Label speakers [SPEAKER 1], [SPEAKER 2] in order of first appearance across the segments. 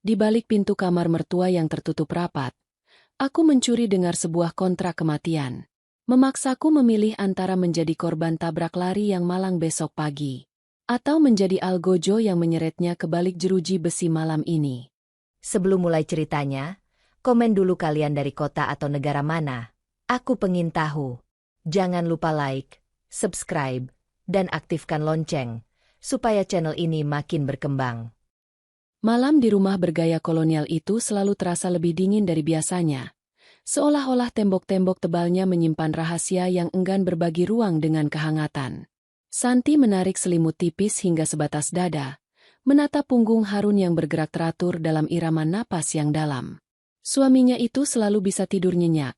[SPEAKER 1] Di balik pintu kamar mertua yang tertutup rapat, aku mencuri dengar sebuah kontrak kematian. Memaksaku memilih antara menjadi korban tabrak lari yang malang besok pagi, atau menjadi algojo yang menyeretnya ke balik jeruji besi malam ini.
[SPEAKER 2] Sebelum mulai ceritanya, komen dulu kalian dari kota atau negara mana. Aku pengen tahu. Jangan lupa like, subscribe, dan aktifkan lonceng, supaya channel ini makin berkembang.
[SPEAKER 1] Malam di rumah bergaya kolonial itu selalu terasa lebih dingin dari biasanya. Seolah-olah tembok-tembok tebalnya menyimpan rahasia yang enggan berbagi ruang dengan kehangatan. Santi menarik selimut tipis hingga sebatas dada, menatap punggung Harun yang bergerak teratur dalam irama napas yang dalam. Suaminya itu selalu bisa tidur nyenyak,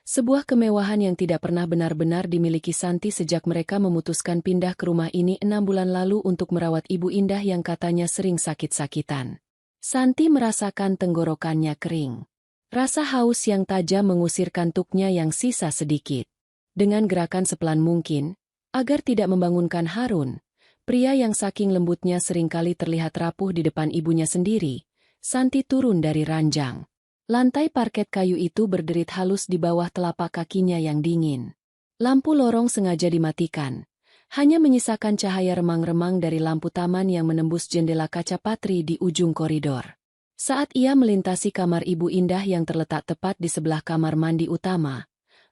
[SPEAKER 1] sebuah kemewahan yang tidak pernah benar-benar dimiliki Santi sejak mereka memutuskan pindah ke rumah ini 6 bulan lalu untuk merawat Ibu Indah yang katanya sering sakit-sakitan. Santi merasakan tenggorokannya kering. Rasa haus yang tajam mengusir kantuknya yang sisa sedikit. Dengan gerakan sepelan mungkin, agar tidak membangunkan Harun, pria yang saking lembutnya seringkali terlihat rapuh di depan ibunya sendiri, Santi turun dari ranjang. Lantai parket kayu itu berderit halus di bawah telapak kakinya yang dingin. Lampu lorong sengaja dimatikan, hanya menyisakan cahaya remang-remang dari lampu taman yang menembus jendela kaca patri di ujung koridor. Saat ia melintasi kamar Ibu Indah yang terletak tepat di sebelah kamar mandi utama,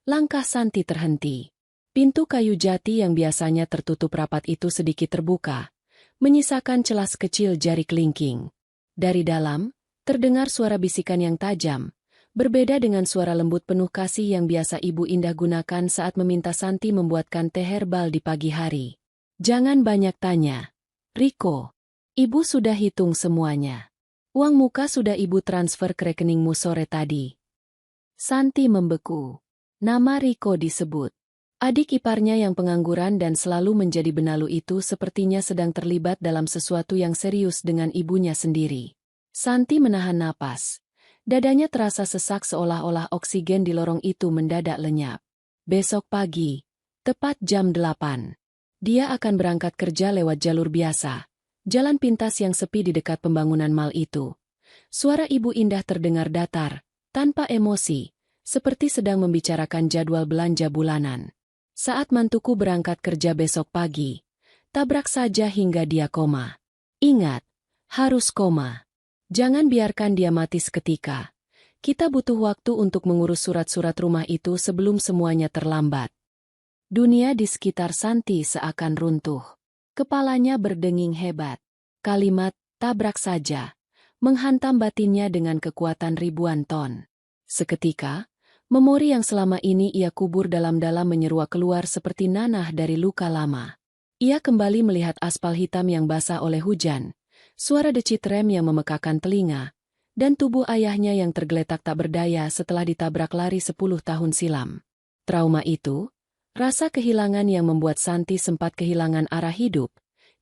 [SPEAKER 1] langkah Santi terhenti. Pintu kayu jati yang biasanya tertutup rapat itu sedikit terbuka, menyisakan celah kecil jari kelingking. Dari dalam, terdengar suara bisikan yang tajam, berbeda dengan suara lembut penuh kasih yang biasa Ibu Indah gunakan saat meminta Santi membuatkan teh herbal di pagi hari. Jangan banyak tanya, Riko. Ibu sudah hitung semuanya. Uang muka sudah Ibu transfer ke rekeningmu sore tadi. Santi membeku. Nama Riko disebut. Adik iparnya yang pengangguran dan selalu menjadi benalu itu sepertinya sedang terlibat dalam sesuatu yang serius dengan ibunya sendiri. Santi menahan napas. Dadanya terasa sesak seolah-olah oksigen di lorong itu mendadak lenyap. Besok pagi, tepat jam 8, dia akan berangkat kerja lewat jalur biasa. Jalan pintas yang sepi di dekat pembangunan mal itu. Suara Ibu Indah terdengar datar, tanpa emosi, seperti sedang membicarakan jadwal belanja bulanan. Saat mantuku berangkat kerja besok pagi, tabrak saja hingga dia koma. Ingat, harus koma. Jangan biarkan dia mati seketika. Kita butuh waktu untuk mengurus surat-surat rumah itu sebelum semuanya terlambat. Dunia di sekitar Santi seakan runtuh. Kepalanya berdenging hebat. Kalimat, tabrak saja, menghantam batinnya dengan kekuatan ribuan ton. Seketika, memori yang selama ini ia kubur dalam-dalam menyeruak keluar seperti nanah dari luka lama. Ia kembali melihat aspal hitam yang basah oleh hujan, suara decit rem yang memekakan telinga, dan tubuh ayahnya yang tergeletak tak berdaya setelah ditabrak lari 10 tahun silam. Trauma itu, rasa kehilangan yang membuat Santi sempat kehilangan arah hidup,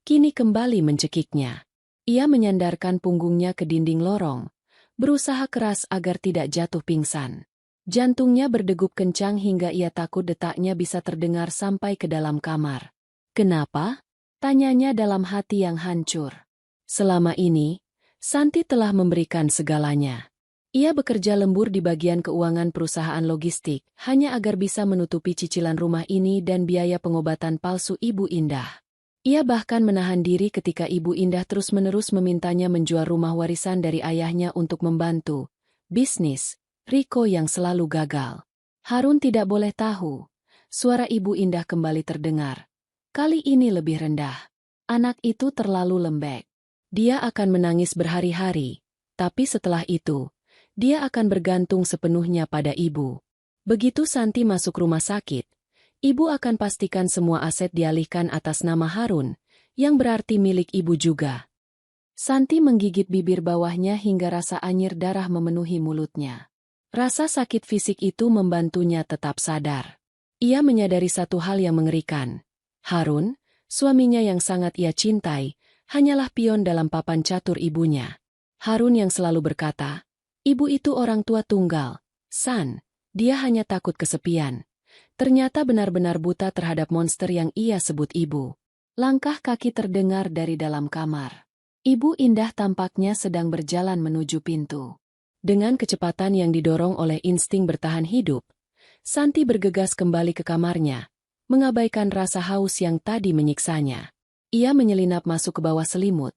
[SPEAKER 1] kini kembali mencekiknya. Ia menyandarkan punggungnya ke dinding lorong, berusaha keras agar tidak jatuh pingsan. Jantungnya berdegup kencang hingga ia takut detaknya bisa terdengar sampai ke dalam kamar. Kenapa? Tanyanya dalam hati yang hancur. Selama ini, Santi telah memberikan segalanya. Ia bekerja lembur di bagian keuangan perusahaan logistik, hanya agar bisa menutupi cicilan rumah ini dan biaya pengobatan palsu Ibu Indah. Ia bahkan menahan diri ketika Ibu Indah terus-menerus memintanya menjual rumah warisan dari ayahnya untuk membantu bisnis Riko yang selalu gagal. Harun tidak boleh tahu. Suara Ibu Indah kembali terdengar. Kali ini lebih rendah. Anak itu terlalu lembek. Dia akan menangis berhari-hari, tapi setelah itu, dia akan bergantung sepenuhnya pada ibu. Begitu Santi masuk rumah sakit, ibu akan pastikan semua aset dialihkan atas nama Harun, yang berarti milik ibu juga. Santi menggigit bibir bawahnya hingga rasa anyir darah memenuhi mulutnya. Rasa sakit fisik itu membantunya tetap sadar. Ia menyadari satu hal yang mengerikan. Harun, suaminya yang sangat ia cintai, hanyalah pion dalam papan catur ibunya. Harun yang selalu berkata, ibu itu orang tua tunggal. San, dia hanya takut kesepian. Ternyata benar-benar buta terhadap monster yang ia sebut ibu. Langkah kaki terdengar dari dalam kamar. Ibu Indah tampaknya sedang berjalan menuju pintu. Dengan kecepatan yang didorong oleh insting bertahan hidup, Santi bergegas kembali ke kamarnya, mengabaikan rasa haus yang tadi menyiksanya. Ia menyelinap masuk ke bawah selimut,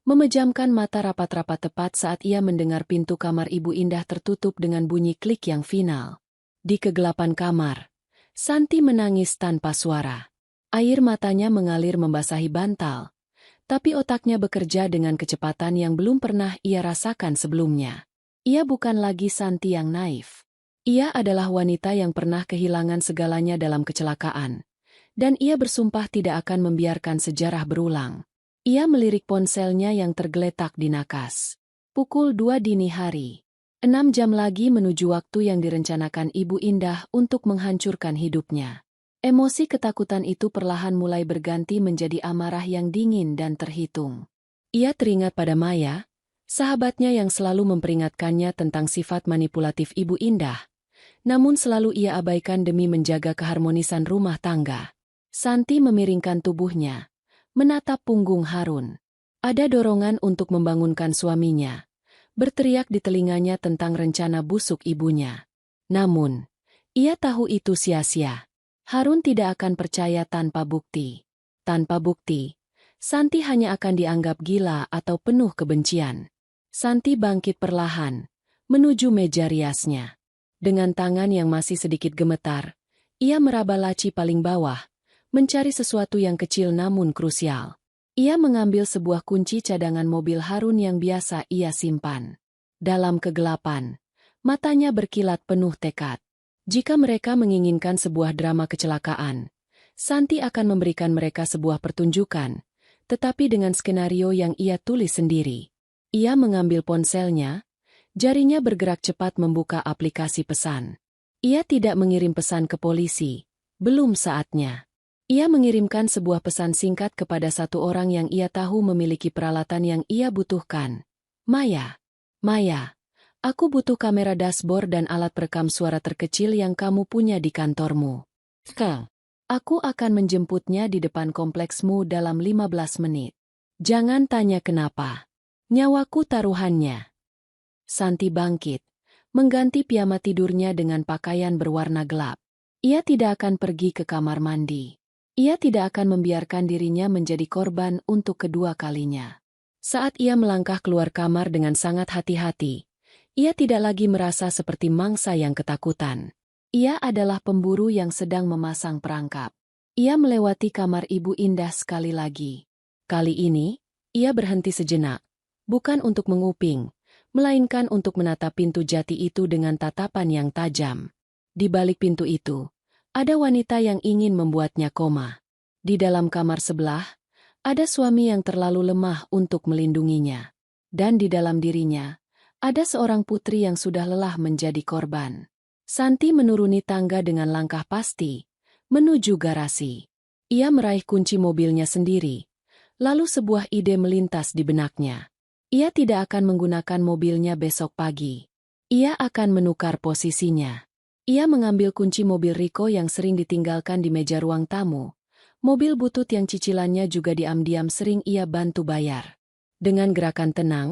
[SPEAKER 1] memejamkan mata rapat-rapat tepat saat ia mendengar pintu kamar Ibu Indah tertutup dengan bunyi klik yang final. Di kegelapan kamar, Santi menangis tanpa suara. Air matanya mengalir membasahi bantal, tapi otaknya bekerja dengan kecepatan yang belum pernah ia rasakan sebelumnya. Ia bukan lagi Santi yang naif. Ia adalah wanita yang pernah kehilangan segalanya dalam kecelakaan, dan ia bersumpah tidak akan membiarkan sejarah berulang. Ia melirik ponselnya yang tergeletak di nakas. Pukul 2 dini hari. 6 jam lagi menuju waktu yang direncanakan Ibu Indah untuk menghancurkan hidupnya. Emosi ketakutan itu perlahan mulai berganti menjadi amarah yang dingin dan terhitung. Ia teringat pada Maya, sahabatnya yang selalu memperingatkannya tentang sifat manipulatif Ibu Indah, namun selalu ia abaikan demi menjaga keharmonisan rumah tangga. Santi memiringkan tubuhnya, menatap punggung Harun. Ada dorongan untuk membangunkan suaminya, berteriak di telinganya tentang rencana busuk ibunya. Namun, ia tahu itu sia-sia. Harun tidak akan percaya tanpa bukti. Tanpa bukti, Santi hanya akan dianggap gila atau penuh kebencian. Santi bangkit perlahan, menuju meja riasnya. Dengan tangan yang masih sedikit gemetar, ia meraba laci paling bawah, mencari sesuatu yang kecil namun krusial. Ia mengambil sebuah kunci cadangan mobil Harun yang biasa ia simpan. Dalam kegelapan, matanya berkilat penuh tekad. Jika mereka menginginkan sebuah drama kecelakaan, Santi akan memberikan mereka sebuah pertunjukan, tetapi dengan skenario yang ia tulis sendiri. Ia mengambil ponselnya, jarinya bergerak cepat membuka aplikasi pesan. Ia tidak mengirim pesan ke polisi, belum saatnya. Ia mengirimkan sebuah pesan singkat kepada satu orang yang ia tahu memiliki peralatan yang ia butuhkan. Maya. Maya. Aku butuh kamera dashboard dan alat perekam suara terkecil yang kamu punya di kantormu. Aku akan menjemputnya di depan kompleksmu dalam 15 menit. Jangan tanya kenapa. Nyawaku taruhannya. Santi bangkit, mengganti piyama tidurnya dengan pakaian berwarna gelap. Ia tidak akan pergi ke kamar mandi. Ia tidak akan membiarkan dirinya menjadi korban untuk kedua kalinya. Saat ia melangkah keluar kamar dengan sangat hati-hati, ia tidak lagi merasa seperti mangsa yang ketakutan. Ia adalah pemburu yang sedang memasang perangkap. Ia melewati kamar Ibu Indah sekali lagi. Kali ini, ia berhenti sejenak, bukan untuk menguping, melainkan untuk menatap pintu jati itu dengan tatapan yang tajam. Di balik pintu itu, ada wanita yang ingin membuatnya koma. Di dalam kamar sebelah, ada suami yang terlalu lemah untuk melindunginya. Dan di dalam dirinya, ada seorang putri yang sudah lelah menjadi korban. Santi menuruni tangga dengan langkah pasti, menuju garasi. Ia meraih kunci mobilnya sendiri, lalu sebuah ide melintas di benaknya. Ia tidak akan menggunakan mobilnya besok pagi. Ia akan menukar posisinya. Ia mengambil kunci mobil Riko yang sering ditinggalkan di meja ruang tamu. Mobil butut yang cicilannya juga diam-diam sering ia bantu bayar. Dengan gerakan tenang,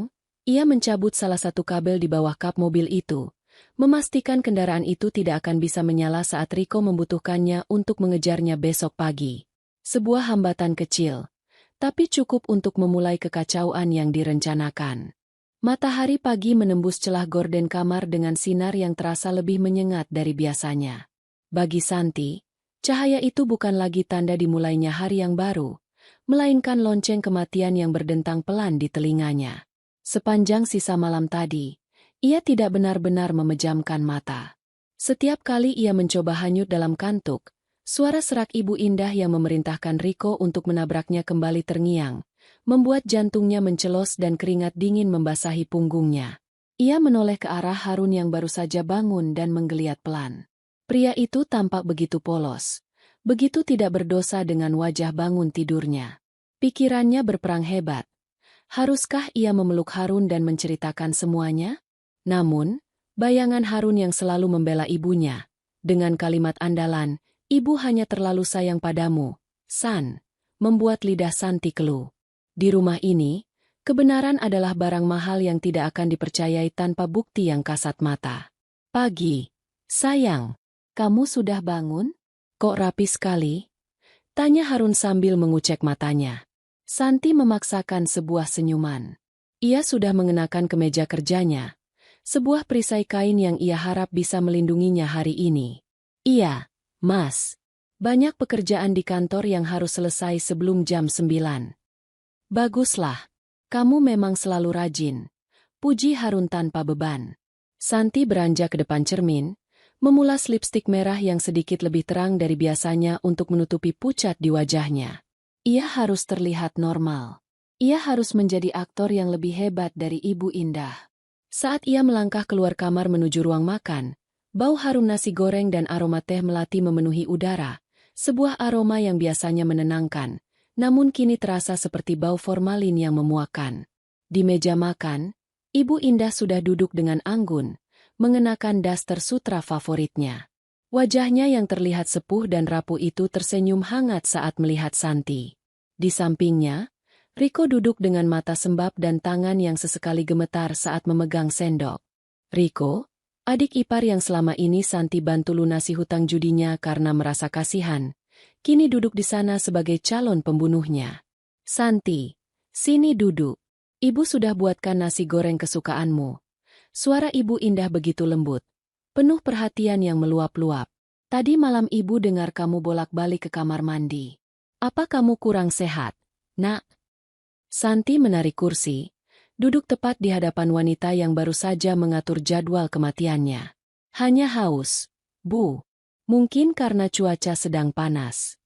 [SPEAKER 1] ia mencabut salah satu kabel di bawah kap mobil itu, memastikan kendaraan itu tidak akan bisa menyala saat Riko membutuhkannya untuk mengejarnya besok pagi. Sebuah hambatan kecil, tapi cukup untuk memulai kekacauan yang direncanakan. Matahari pagi menembus celah gorden kamar dengan sinar yang terasa lebih menyengat dari biasanya. Bagi Santi, cahaya itu bukan lagi tanda dimulainya hari yang baru, melainkan lonceng kematian yang berdentang pelan di telinganya. Sepanjang sisa malam tadi, ia tidak benar-benar memejamkan mata. Setiap kali ia mencoba hanyut dalam kantuk, suara serak Ibu Indah yang memerintahkan Riko untuk menabraknya kembali terngiang, membuat jantungnya mencelos dan keringat dingin membasahi punggungnya. Ia menoleh ke arah Harun yang baru saja bangun dan menggeliat pelan. Pria itu tampak begitu polos, begitu tidak berdosa dengan wajah bangun tidurnya. Pikirannya berperang hebat. Haruskah ia memeluk Harun dan menceritakan semuanya? Namun, bayangan Harun yang selalu membela ibunya, dengan kalimat andalan, "Ibu hanya terlalu sayang padamu, San," membuat lidah Santi keluh. Di rumah ini, Kebenaran adalah barang mahal yang tidak akan dipercayai tanpa bukti yang kasat mata. Pagi. Sayang, kamu sudah bangun? Kok rapi sekali? Tanya Harun sambil mengucek matanya. Santi memaksakan sebuah senyuman. Ia sudah mengenakan kemeja kerjanya. Sebuah perisai kain yang ia harap bisa melindunginya hari ini. Iya, Mas. Banyak pekerjaan di kantor yang harus selesai sebelum jam 9. Baguslah. Kamu memang selalu rajin. Puji Harun tanpa beban. Santi beranjak ke depan cermin, memulas lipstik merah yang sedikit lebih terang dari biasanya untuk menutupi pucat di wajahnya. Ia harus terlihat normal. Ia harus menjadi aktor yang lebih hebat dari Ibu Indah. Saat ia melangkah keluar kamar menuju ruang makan, bau harum nasi goreng dan aroma teh melati memenuhi udara, sebuah aroma yang biasanya menenangkan, namun kini terasa seperti bau formalin yang memuakkan. Di meja makan, Ibu Indah sudah duduk dengan anggun, mengenakan daster sutra favoritnya. Wajahnya yang terlihat sepuh dan rapuh itu tersenyum hangat saat melihat Santi. Di sampingnya, Riko duduk dengan mata sembab dan tangan yang sesekali gemetar saat memegang sendok. Riko, adik ipar yang selama ini Santi bantu lunasi hutang judinya karena merasa kasihan, kini duduk di sana sebagai calon pembunuhnya. Santi, sini duduk. Ibu sudah buatkan nasi goreng kesukaanmu. Suara Ibu Indah begitu lembut, penuh perhatian yang meluap-luap. Tadi malam ibu dengar kamu bolak-balik ke kamar mandi. Apa kamu kurang sehat, Nak? Santi menarik kursi, duduk tepat di hadapan wanita yang baru saja mengatur jadwal kematiannya. Hanya haus, Bu. Mungkin karena cuaca sedang panas.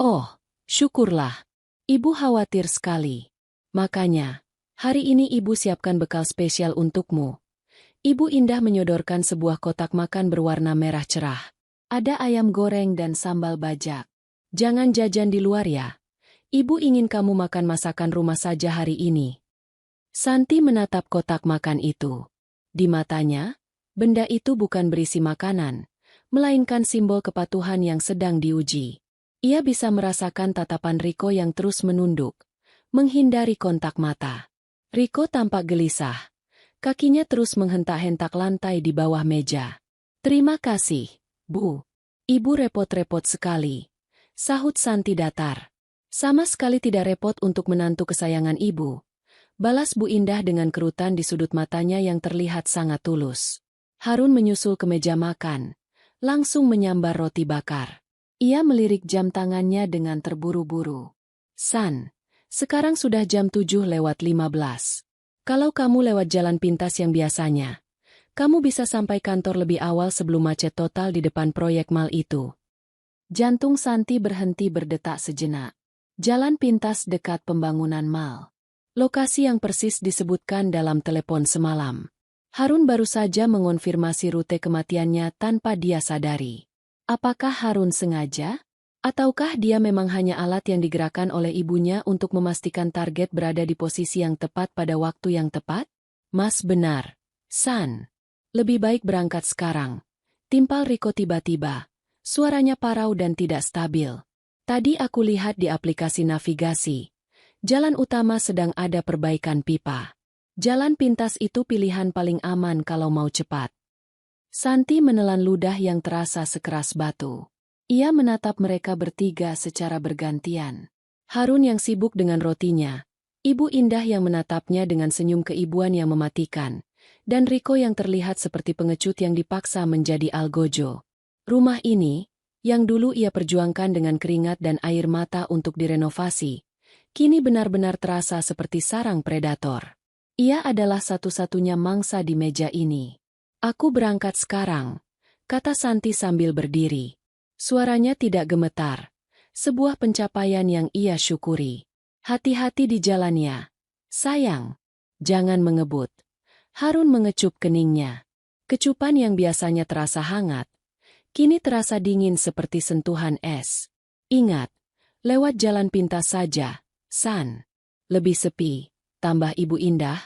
[SPEAKER 1] Oh, syukurlah. Ibu khawatir sekali. Makanya, hari ini ibu siapkan bekal spesial untukmu. Ibu Indah menyodorkan sebuah kotak makan berwarna merah cerah. Ada ayam goreng dan sambal bajak. Jangan jajan di luar ya. Ibu ingin kamu makan masakan rumah saja hari ini. Santi menatap kotak makan itu. Di matanya, benda itu bukan berisi makanan, melainkan simbol kepatuhan yang sedang diuji. Ia bisa merasakan tatapan Riko yang terus menunduk, menghindari kontak mata. Riko tampak gelisah. Kakinya terus menghentak-hentak lantai di bawah meja. Terima kasih, Bu. Ibu repot-repot sekali. Sahut Santi datar. Sama sekali tidak repot untuk menantu kesayangan ibu. Balas Bu Indah dengan kerutan di sudut matanya yang terlihat sangat tulus. Harun menyusul ke meja makan, langsung menyambar roti bakar. Ia melirik jam tangannya dengan terburu-buru. San, sekarang sudah jam 7:15. Kalau kamu lewat jalan pintas yang biasanya, kamu bisa sampai kantor lebih awal sebelum macet total di depan proyek mal itu. Jantung Santi berhenti berdetak sejenak. Jalan pintas dekat pembangunan mal. Lokasi yang persis disebutkan dalam telepon semalam. Harun baru saja mengonfirmasi rute kematiannya tanpa dia sadari. Apakah Harun sengaja? Ataukah dia memang hanya alat yang digerakkan oleh ibunya untuk memastikan target berada di posisi yang tepat pada waktu yang tepat? Mas benar, San. Lebih baik berangkat sekarang. Timpal Riko tiba-tiba. Suaranya parau dan tidak stabil. Tadi aku lihat di aplikasi navigasi. Jalan utama sedang ada perbaikan pipa. Jalan pintas itu pilihan paling aman kalau mau cepat. Santi menelan ludah yang terasa sekeras batu. Ia menatap mereka bertiga secara bergantian. Harun yang sibuk dengan rotinya, Ibu Indah yang menatapnya dengan senyum keibuan yang mematikan, dan Riko yang terlihat seperti pengecut yang dipaksa menjadi algojo. Rumah ini, yang dulu ia perjuangkan dengan keringat dan air mata untuk direnovasi, kini benar-benar terasa seperti sarang predator. Ia adalah satu-satunya mangsa di meja ini. Aku berangkat sekarang, kata Santi sambil berdiri. Suaranya tidak gemetar, sebuah pencapaian yang ia syukuri. Hati-hati di jalannya. Sayang, jangan mengebut. Harun mengecup keningnya. Kecupan yang biasanya terasa hangat, kini terasa dingin seperti sentuhan es. Ingat, lewat jalan pintas saja, San. Lebih sepi, tambah Ibu Indah.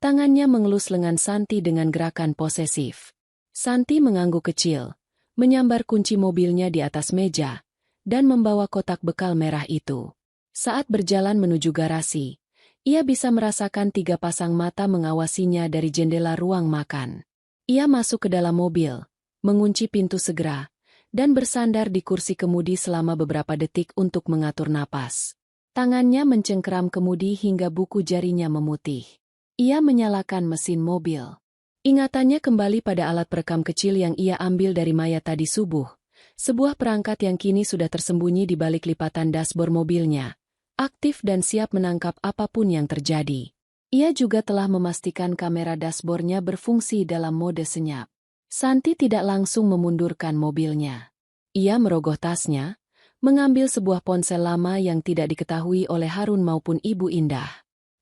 [SPEAKER 1] Tangannya mengelus lengan Santi dengan gerakan posesif. Santi mengangguk kecil, menyambar kunci mobilnya di atas meja, dan membawa kotak bekal merah itu. Saat berjalan menuju garasi, Ia bisa merasakan 3 pasang mata mengawasinya dari jendela ruang makan. Ia masuk ke dalam mobil, mengunci pintu segera, dan bersandar di kursi kemudi selama beberapa detik untuk mengatur napas. Tangannya mencengkeram kemudi hingga buku jarinya memutih. Ia menyalakan mesin mobil. Ingatannya kembali pada alat perekam kecil yang ia ambil dari mayat tadi subuh, sebuah perangkat yang kini sudah tersembunyi di balik lipatan dashboard mobilnya, aktif dan siap menangkap apapun yang terjadi. Ia juga telah memastikan kamera dashboardnya berfungsi dalam mode senyap. Santi tidak langsung memundurkan mobilnya. Ia merogoh tasnya, mengambil sebuah ponsel lama yang tidak diketahui oleh Harun maupun Ibu Indah.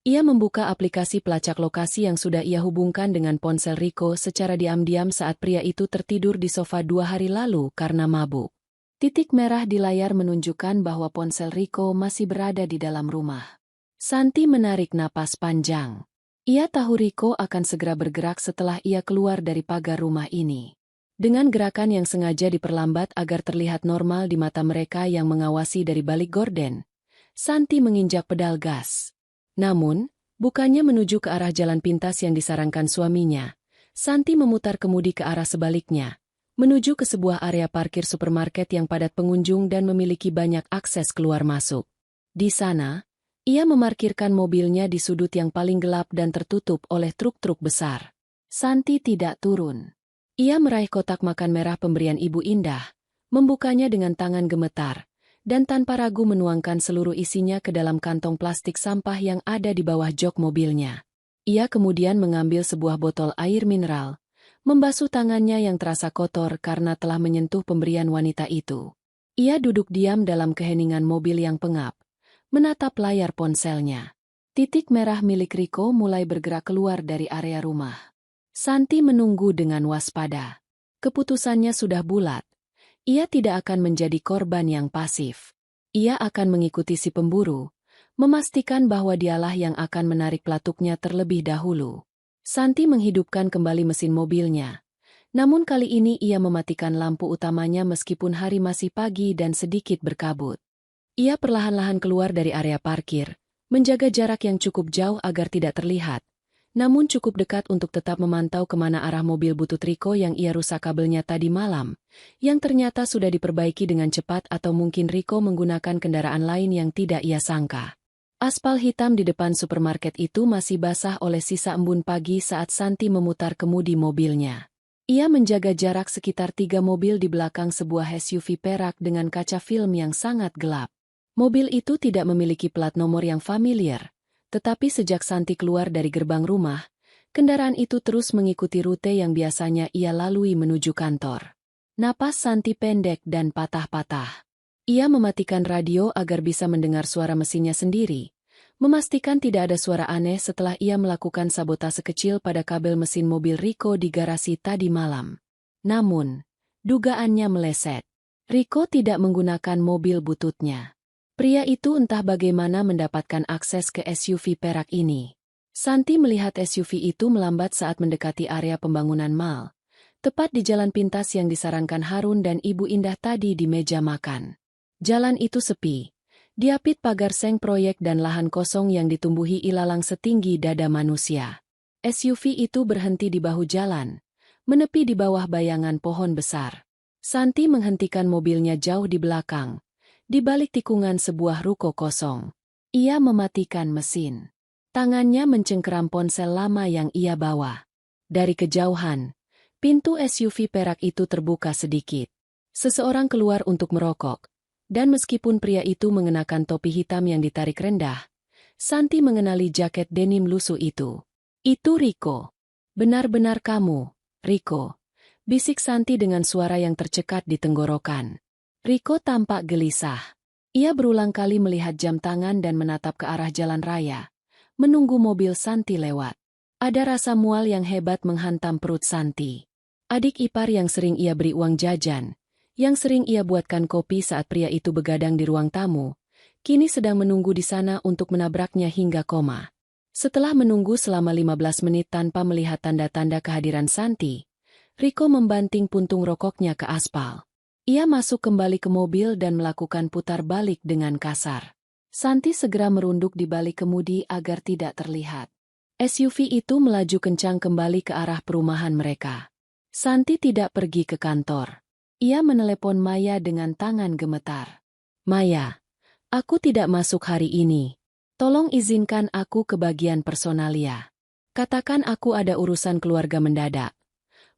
[SPEAKER 1] Ia membuka aplikasi pelacak lokasi yang sudah ia hubungkan dengan ponsel Riko secara diam-diam saat pria itu tertidur di sofa 2 hari lalu karena mabuk. Titik merah di layar menunjukkan bahwa ponsel Riko masih berada di dalam rumah. Santi menarik napas panjang. Ia tahu Riko akan segera bergerak setelah ia keluar dari pagar rumah ini. Dengan gerakan yang sengaja diperlambat agar terlihat normal di mata mereka yang mengawasi dari balik gorden, Santi menginjak pedal gas. Namun, bukannya menuju ke arah jalan pintas yang disarankan suaminya, Santi memutar kemudi ke arah sebaliknya, menuju ke sebuah area parkir supermarket yang padat pengunjung dan memiliki banyak akses keluar masuk. Di sana, ia memarkirkan mobilnya di sudut yang paling gelap dan tertutup oleh truk-truk besar. Santi tidak turun. Ia meraih kotak makan merah pemberian Ibu Indah, membukanya dengan tangan gemetar, dan tanpa ragu menuangkan seluruh isinya ke dalam kantong plastik sampah yang ada di bawah jok mobilnya. Ia kemudian mengambil sebuah botol air mineral, membasuh tangannya yang terasa kotor karena telah menyentuh pemberian wanita itu. Ia duduk diam dalam keheningan mobil yang pengap, menatap layar ponselnya. Titik merah milik Riko mulai bergerak keluar dari area rumah. Santi menunggu dengan waspada. Keputusannya sudah bulat. Ia tidak akan menjadi korban yang pasif. Ia akan mengikuti si pemburu, memastikan bahwa dialah yang akan menarik pelatuknya terlebih dahulu. Santi menghidupkan kembali mesin mobilnya. Namun kali ini ia mematikan lampu utamanya meskipun hari masih pagi dan sedikit berkabut. Ia perlahan-lahan keluar dari area parkir, menjaga jarak yang cukup jauh agar tidak terlihat, namun cukup dekat untuk tetap memantau kemana arah mobil butut Riko yang ia rusak kabelnya tadi malam, yang ternyata sudah diperbaiki dengan cepat atau mungkin Riko menggunakan kendaraan lain yang tidak ia sangka. Aspal hitam di depan supermarket itu masih basah oleh sisa embun pagi saat Santi memutar kemudi mobilnya. Ia menjaga jarak sekitar 3 mobil di belakang sebuah SUV perak dengan kaca film yang sangat gelap. Mobil itu tidak memiliki plat nomor yang familiar. Tetapi sejak Santi keluar dari gerbang rumah, kendaraan itu terus mengikuti rute yang biasanya ia lalui menuju kantor. Napas Santi pendek dan patah-patah. Ia mematikan radio agar bisa mendengar suara mesinnya sendiri, memastikan tidak ada suara aneh setelah ia melakukan sabotase kecil pada kabel mesin mobil Riko di garasi tadi malam. Namun, dugaannya meleset. Riko tidak menggunakan mobil bututnya. Pria itu entah bagaimana mendapatkan akses ke SUV perak ini. Santi melihat SUV itu melambat saat mendekati area pembangunan mal, tepat di jalan pintas yang disarankan Harun dan Ibu Indah tadi di meja makan. Jalan itu sepi, diapit pagar seng proyek dan lahan kosong yang ditumbuhi ilalang setinggi dada manusia. SUV itu berhenti di bahu jalan, menepi di bawah bayangan pohon besar. Santi menghentikan mobilnya jauh di belakang, di balik tikungan sebuah ruko kosong. Ia mematikan mesin. Tangannya mencengkeram ponsel lama yang ia bawa. Dari kejauhan, pintu SUV perak itu terbuka sedikit. Seseorang keluar untuk merokok, dan meskipun pria itu mengenakan topi hitam yang ditarik rendah, Santi mengenali jaket denim lusuh itu. Itu Riko. Benar-benar kamu, Riko, bisik Santi dengan suara yang tercekat di tenggorokan. Riko tampak gelisah. Ia berulang kali melihat jam tangan dan menatap ke arah jalan raya, menunggu mobil Santi lewat. Ada rasa mual yang hebat menghantam perut Santi. Adik ipar yang sering ia beri uang jajan, yang sering ia buatkan kopi saat pria itu begadang di ruang tamu, kini sedang menunggu di sana untuk menabraknya hingga koma. Setelah menunggu selama 15 menit tanpa melihat tanda-tanda kehadiran Santi, Riko membanting puntung rokoknya ke aspal. Ia masuk kembali ke mobil dan melakukan putar balik dengan kasar. Santi segera merunduk di balik kemudi agar tidak terlihat. SUV itu melaju kencang kembali ke arah perumahan mereka. Santi tidak pergi ke kantor. Ia menelepon Maya dengan tangan gemetar. Maya, aku tidak masuk hari ini. Tolong izinkan aku ke bagian personalia. Katakan aku ada urusan keluarga mendadak.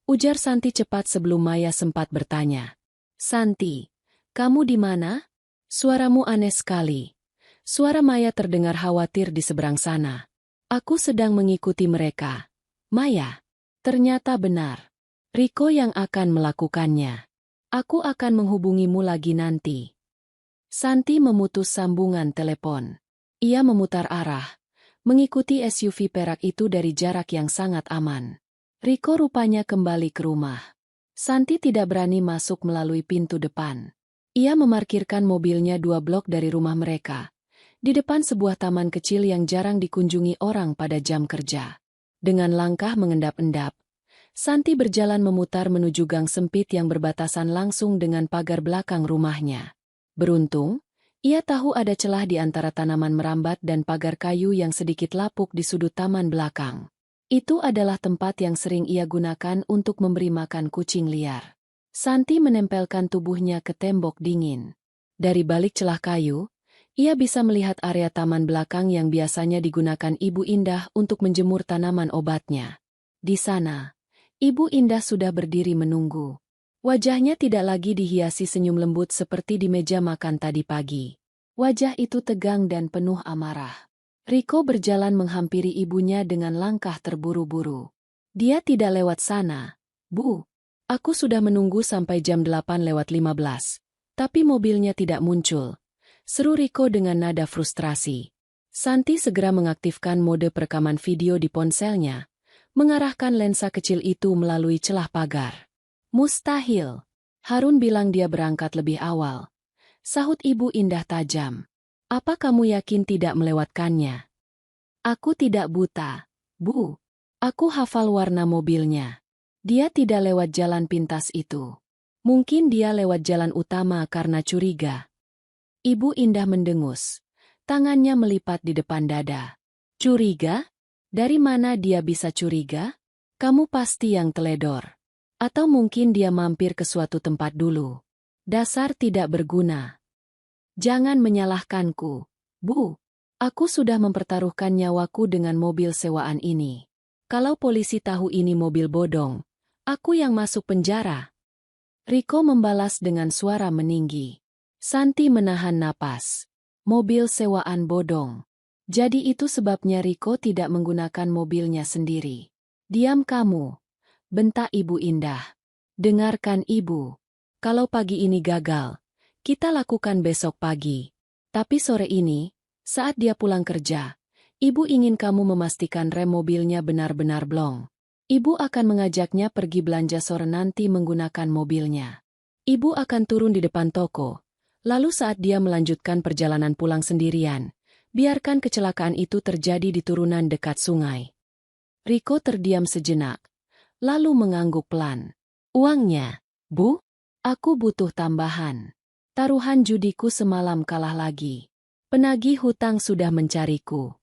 [SPEAKER 1] Ujar Santi cepat sebelum Maya sempat bertanya. Santi, kamu di mana? Suaramu aneh sekali. Suara Maya terdengar khawatir di seberang sana. Aku sedang mengikuti mereka. Maya, ternyata benar. Riko yang akan melakukannya. Aku akan menghubungimu lagi nanti. Santi memutus sambungan telepon. Ia memutar arah, mengikuti SUV perak itu dari jarak yang sangat aman. Riko rupanya kembali ke rumah. Santi tidak berani masuk melalui pintu depan. Ia memarkirkan mobilnya 2 blok dari rumah mereka, di depan sebuah taman kecil yang jarang dikunjungi orang pada jam kerja. Dengan langkah mengendap-endap, Santi berjalan memutar menuju gang sempit yang berbatasan langsung dengan pagar belakang rumahnya. Beruntung, ia tahu ada celah di antara tanaman merambat dan pagar kayu yang sedikit lapuk di sudut taman belakang. Itu adalah tempat yang sering ia gunakan untuk memberi makan kucing liar. Santi menempelkan tubuhnya ke tembok dingin. Dari balik celah kayu, ia bisa melihat area taman belakang yang biasanya digunakan Ibu Indah untuk menjemur tanaman obatnya. Di sana, Ibu Indah sudah berdiri menunggu. Wajahnya tidak lagi dihiasi senyum lembut seperti di meja makan tadi pagi. Wajah itu tegang dan penuh amarah. Riko berjalan menghampiri ibunya dengan langkah terburu-buru. Dia tidak lewat sana. Bu, aku sudah menunggu sampai jam 8:15, tapi mobilnya tidak muncul. Seru Riko dengan nada frustrasi. Santi segera mengaktifkan mode perekaman video di ponselnya, mengarahkan lensa kecil itu melalui celah pagar. Mustahil. Harun bilang dia berangkat lebih awal. Sahut Ibu Indah tajam. Apa kamu yakin tidak melewatkannya? Aku tidak buta, Bu. Aku hafal warna mobilnya. Dia tidak lewat jalan pintas itu. Mungkin dia lewat jalan utama karena curiga. Ibu Indah mendengus. Tangannya melipat di depan dada. Curiga? Dari mana dia bisa curiga? Kamu pasti yang teledor. Atau mungkin dia mampir ke suatu tempat dulu. Dasar tidak berguna. Jangan menyalahkanku, Bu. Aku sudah mempertaruhkan nyawaku dengan mobil sewaan ini. Kalau polisi tahu ini mobil bodong, aku yang masuk penjara. Riko membalas dengan suara meninggi. Santi menahan napas. Mobil sewaan bodong. Jadi itu sebabnya Riko tidak menggunakan mobilnya sendiri. Diam kamu, bentak Ibu Indah. Dengarkan Ibu. Kalau pagi ini gagal, kita lakukan besok pagi. Tapi sore ini, saat dia pulang kerja, Ibu ingin kamu memastikan rem mobilnya benar-benar blong. Ibu akan mengajaknya pergi belanja sore nanti menggunakan mobilnya. Ibu akan turun di depan toko. Lalu saat dia melanjutkan perjalanan pulang sendirian, biarkan kecelakaan itu terjadi di turunan dekat sungai. Riko terdiam sejenak, lalu mengangguk pelan. Uangnya, Bu? Aku butuh tambahan. Taruhan judiku semalam kalah lagi. Penagih hutang sudah mencariku.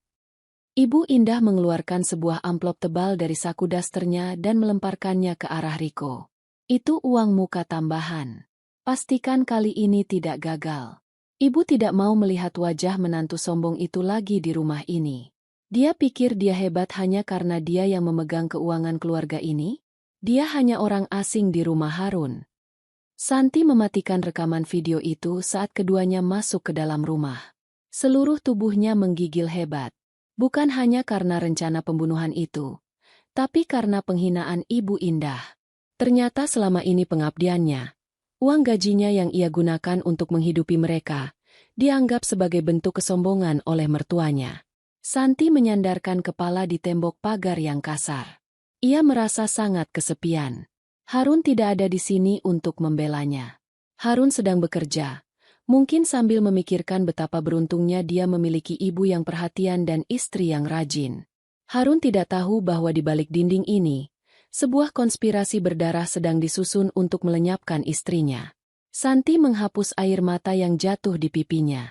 [SPEAKER 1] Ibu Indah mengeluarkan sebuah amplop tebal dari saku dasternya dan melemparkannya ke arah Riko. Itu uang muka tambahan. Pastikan kali ini tidak gagal. Ibu tidak mau melihat wajah menantu sombong itu lagi di rumah ini. Dia pikir dia hebat hanya karena dia yang memegang keuangan keluarga ini? Dia hanya orang asing di rumah Harun. Santi mematikan rekaman video itu saat keduanya masuk ke dalam rumah. Seluruh tubuhnya menggigil hebat. Bukan hanya karena rencana pembunuhan itu, tapi karena penghinaan Ibu Indah. Ternyata selama ini pengabdiannya, uang gajinya yang ia gunakan untuk menghidupi mereka, dianggap sebagai bentuk kesombongan oleh mertuanya. Santi menyandarkan kepala di tembok pagar yang kasar. Ia merasa sangat kesepian. Harun tidak ada di sini untuk membelanya. Harun sedang bekerja, mungkin sambil memikirkan betapa beruntungnya dia memiliki ibu yang perhatian dan istri yang rajin. Harun tidak tahu bahwa di balik dinding ini, sebuah konspirasi berdarah sedang disusun untuk melenyapkan istrinya. Santi menghapus air mata yang jatuh di pipinya.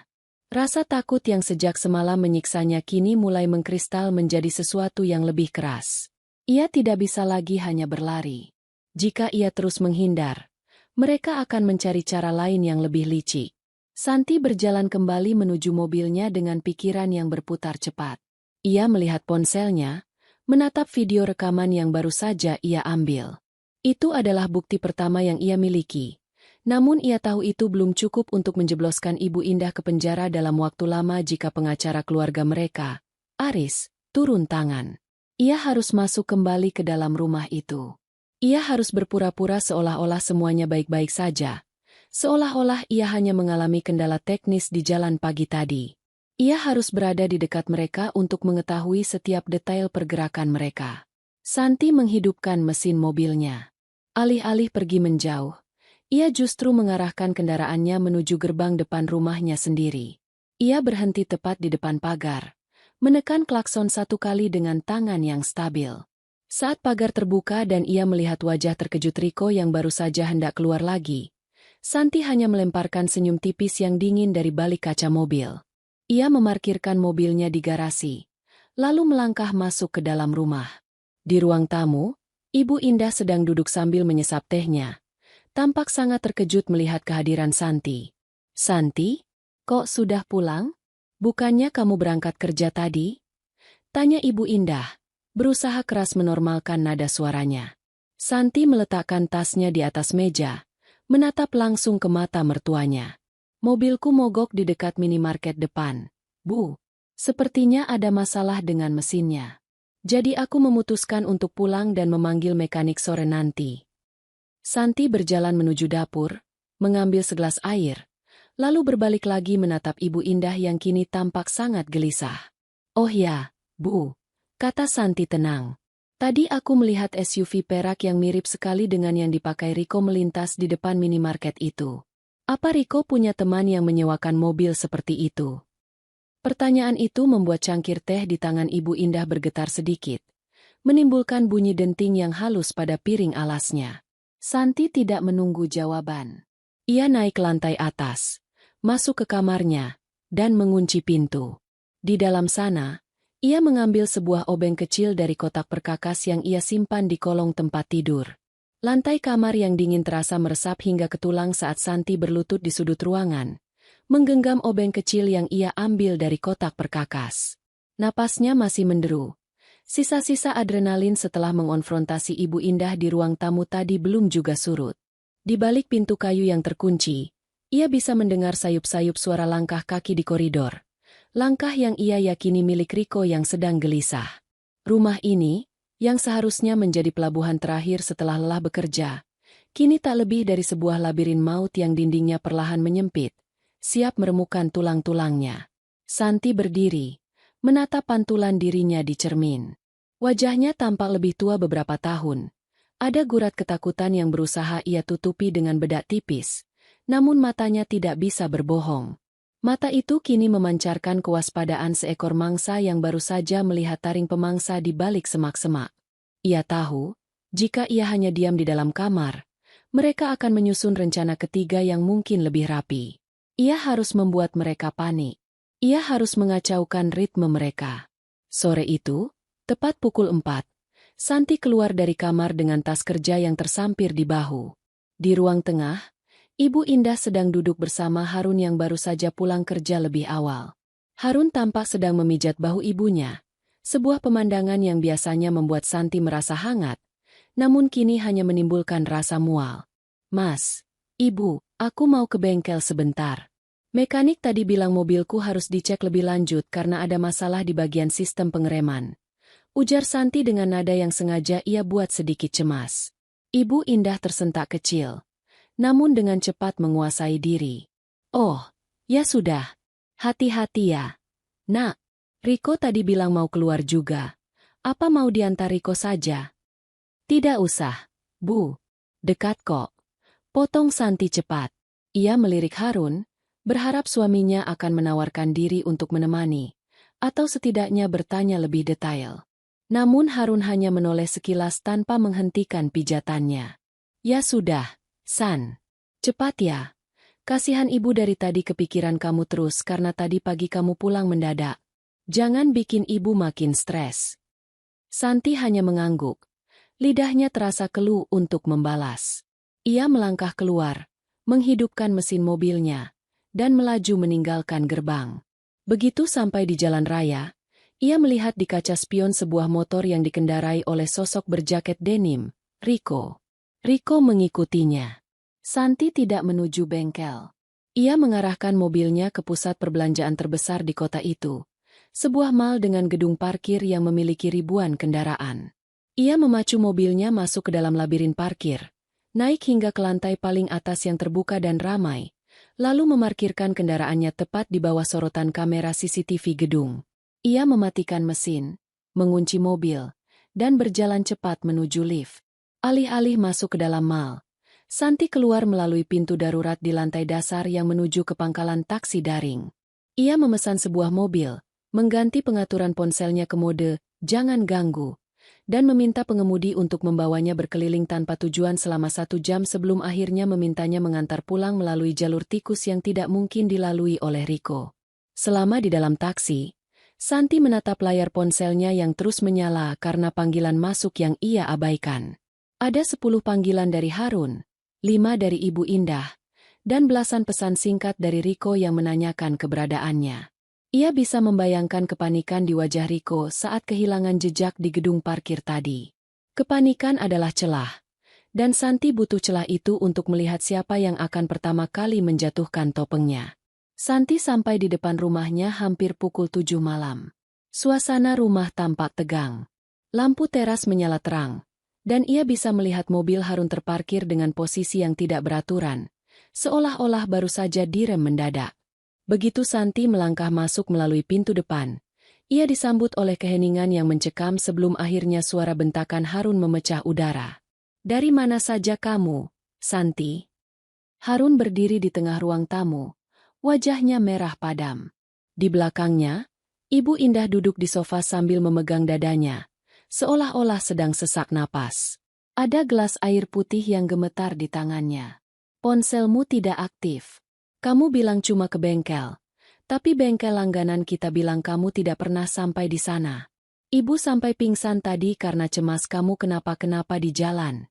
[SPEAKER 1] Rasa takut yang sejak semalam menyiksanya kini mulai mengkristal menjadi sesuatu yang lebih keras. Ia tidak bisa lagi hanya berlari. Jika ia terus menghindar, mereka akan mencari cara lain yang lebih licik. Santi berjalan kembali menuju mobilnya dengan pikiran yang berputar cepat. Ia melihat ponselnya, menatap video rekaman yang baru saja ia ambil. Itu adalah bukti pertama yang ia miliki. Namun ia tahu itu belum cukup untuk menjebloskan Ibu Indah ke penjara dalam waktu lama jika pengacara keluarga mereka, Aris, turun tangan. Ia harus masuk kembali ke dalam rumah itu. Ia harus berpura-pura seolah-olah semuanya baik-baik saja. Seolah-olah ia hanya mengalami kendala teknis di jalan pagi tadi. Ia harus berada di dekat mereka untuk mengetahui setiap detail pergerakan mereka. Santi menghidupkan mesin mobilnya. Alih-alih pergi menjauh, ia justru mengarahkan kendaraannya menuju gerbang depan rumahnya sendiri. Ia berhenti tepat di depan pagar, menekan klakson 1 kali dengan tangan yang stabil. Saat pagar terbuka dan ia melihat wajah terkejut Riko yang baru saja hendak keluar lagi, Santi hanya melemparkan senyum tipis yang dingin dari balik kaca mobil. Ia memarkirkan mobilnya di garasi, lalu melangkah masuk ke dalam rumah. Di ruang tamu, Ibu Indah sedang duduk sambil menyesap tehnya. Tampak sangat terkejut melihat kehadiran Santi. "Santi, kok sudah pulang? Bukannya kamu berangkat kerja tadi?" tanya Ibu Indah, berusaha keras menormalkan nada suaranya. Santi meletakkan tasnya di atas meja, menatap langsung ke mata mertuanya. "Mobilku mogok di dekat minimarket depan, Bu. Sepertinya ada masalah dengan mesinnya. Jadi aku memutuskan untuk pulang dan memanggil mekanik sore nanti." Santi berjalan menuju dapur, mengambil segelas air, lalu berbalik lagi menatap Ibu Indah yang kini tampak sangat gelisah. "Oh ya, Bu," kata Santi tenang. "Tadi aku melihat SUV perak yang mirip sekali dengan yang dipakai Riko melintas di depan minimarket itu. Apa Riko punya teman yang menyewakan mobil seperti itu?" Pertanyaan itu membuat cangkir teh di tangan Ibu Indah bergetar sedikit, menimbulkan bunyi denting yang halus pada piring alasnya. Santi tidak menunggu jawaban. Ia naik ke lantai atas, masuk ke kamarnya, dan mengunci pintu. Di dalam sana, ia mengambil sebuah obeng kecil dari kotak perkakas yang ia simpan di kolong tempat tidur. Lantai kamar yang dingin terasa meresap hingga ke tulang saat Santi berlutut di sudut ruangan, menggenggam obeng kecil yang ia ambil dari kotak perkakas. Napasnya masih menderu. Sisa-sisa adrenalin setelah mengonfrontasi Ibu Indah di ruang tamu tadi belum juga surut. Di balik pintu kayu yang terkunci, ia bisa mendengar sayup-sayup suara langkah kaki di koridor. Langkah yang ia yakini milik Riko yang sedang gelisah. Rumah ini, yang seharusnya menjadi pelabuhan terakhir setelah lelah bekerja, kini tak lebih dari sebuah labirin maut yang dindingnya perlahan menyempit, siap meremukan tulang-tulangnya. Santi berdiri, menatap pantulan dirinya di cermin. Wajahnya tampak lebih tua beberapa tahun. Ada gurat ketakutan yang berusaha ia tutupi dengan bedak tipis, namun matanya tidak bisa berbohong. Mata itu kini memancarkan kewaspadaan seekor mangsa yang baru saja melihat taring pemangsa di balik semak-semak. Ia tahu, jika ia hanya diam di dalam kamar, mereka akan menyusun rencana ketiga yang mungkin lebih rapi. Ia harus membuat mereka panik. Ia harus mengacaukan ritme mereka. Sore itu, tepat pukul 4, Santi keluar dari kamar dengan tas kerja yang tersampir di bahu. Di ruang tengah, Ibu Indah sedang duduk bersama Harun yang baru saja pulang kerja lebih awal. Harun tampak sedang memijat bahu ibunya, sebuah pemandangan yang biasanya membuat Santi merasa hangat, namun kini hanya menimbulkan rasa mual. "Mas, Ibu, aku mau ke bengkel sebentar. Mekanik tadi bilang mobilku harus dicek lebih lanjut karena ada masalah di bagian sistem pengereman," ujar Santi dengan nada yang sengaja ia buat sedikit cemas. Ibu Indah tersentak kecil, namun dengan cepat menguasai diri. "Oh, ya sudah. Hati-hati ya. Nak, Riko tadi bilang mau keluar juga. Apa mau diantar Riko saja?" "Tidak usah, Bu. Dekat kok." Potong Santi cepat. Ia melirik Harun, berharap suaminya akan menawarkan diri untuk menemani, atau setidaknya bertanya lebih detail. Namun Harun hanya menoleh sekilas tanpa menghentikan pijatannya. "Ya sudah, San. Cepat ya. Kasihan ibu dari tadi kepikiran kamu terus karena tadi pagi kamu pulang mendadak. Jangan bikin ibu makin stres. Santi hanya mengangguk. Lidahnya terasa keluh untuk membalas. Ia melangkah keluar, menghidupkan mesin mobilnya, dan melaju meninggalkan gerbang. Begitu sampai di jalan raya, ia melihat di kaca spion sebuah motor yang dikendarai oleh sosok berjaket denim, Rico. Rico mengikutinya. Santi tidak menuju bengkel. Ia mengarahkan mobilnya ke pusat perbelanjaan terbesar di kota itu. Sebuah mall dengan gedung parkir yang memiliki ribuan kendaraan. Ia memacu mobilnya masuk ke dalam labirin parkir, naik hingga ke lantai paling atas yang terbuka dan ramai, lalu memarkirkan kendaraannya tepat di bawah sorotan kamera CCTV gedung. Ia mematikan mesin, mengunci mobil, dan berjalan cepat menuju lift. Alih-alih masuk ke dalam mall, Santi keluar melalui pintu darurat di lantai dasar yang menuju ke pangkalan taksi daring. Ia memesan sebuah mobil, mengganti pengaturan ponselnya ke mode "Jangan Ganggu", dan meminta pengemudi untuk membawanya berkeliling tanpa tujuan selama 1 jam sebelum akhirnya memintanya mengantar pulang melalui jalur tikus yang tidak mungkin dilalui oleh Rico. Selama di dalam taksi, Santi menatap layar ponselnya yang terus menyala karena panggilan masuk yang ia abaikan. Ada 10 panggilan dari Harun, 5 dari Ibu Indah, dan belasan pesan singkat dari Rico yang menanyakan keberadaannya. Ia bisa membayangkan kepanikan di wajah Rico saat kehilangan jejak di gedung parkir tadi. Kepanikan adalah celah, dan Santi butuh celah itu untuk melihat siapa yang akan pertama kali menjatuhkan topengnya. Santi sampai di depan rumahnya hampir pukul 7 malam. Suasana rumah tampak tegang. Lampu teras menyala terang, dan ia bisa melihat mobil Harun terparkir dengan posisi yang tidak beraturan, seolah-olah baru saja direm mendadak. Begitu Santi melangkah masuk melalui pintu depan, ia disambut oleh keheningan yang mencekam sebelum akhirnya suara bentakan Harun memecah udara. "Dari mana saja kamu, Santi?" Harun berdiri di tengah ruang tamu, wajahnya merah padam. Di belakangnya, Ibu Indah duduk di sofa sambil memegang dadanya, seolah-olah sedang sesak napas. Ada gelas air putih yang gemetar di tangannya. "Ponselmu tidak aktif. Kamu bilang cuma ke bengkel, tapi bengkel langganan kita bilang kamu tidak pernah sampai di sana. Ibu sampai pingsan tadi karena cemas kamu kenapa-kenapa di jalan."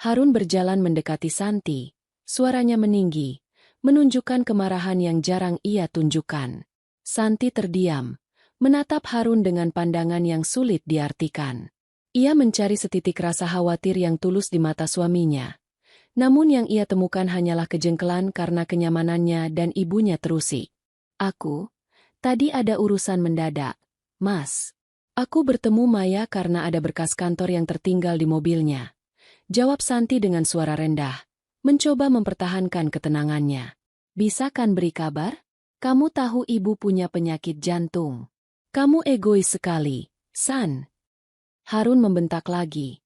[SPEAKER 1] Harun berjalan mendekati Santi, suaranya meninggi, menunjukkan kemarahan yang jarang ia tunjukkan. Santi terdiam, menatap Harun dengan pandangan yang sulit diartikan. Ia mencari setitik rasa khawatir yang tulus di mata suaminya. Namun yang ia temukan hanyalah kejengkelan karena kenyamanannya dan ibunya terusik. Tadi ada urusan mendadak, Mas. Aku bertemu Maya karena ada berkas kantor yang tertinggal di mobilnya. Jawab Santi dengan suara rendah, mencoba mempertahankan ketenangannya. Bisa kan beri kabar? Kamu tahu ibu punya penyakit jantung. Kamu egois sekali, San. Harun membentak lagi.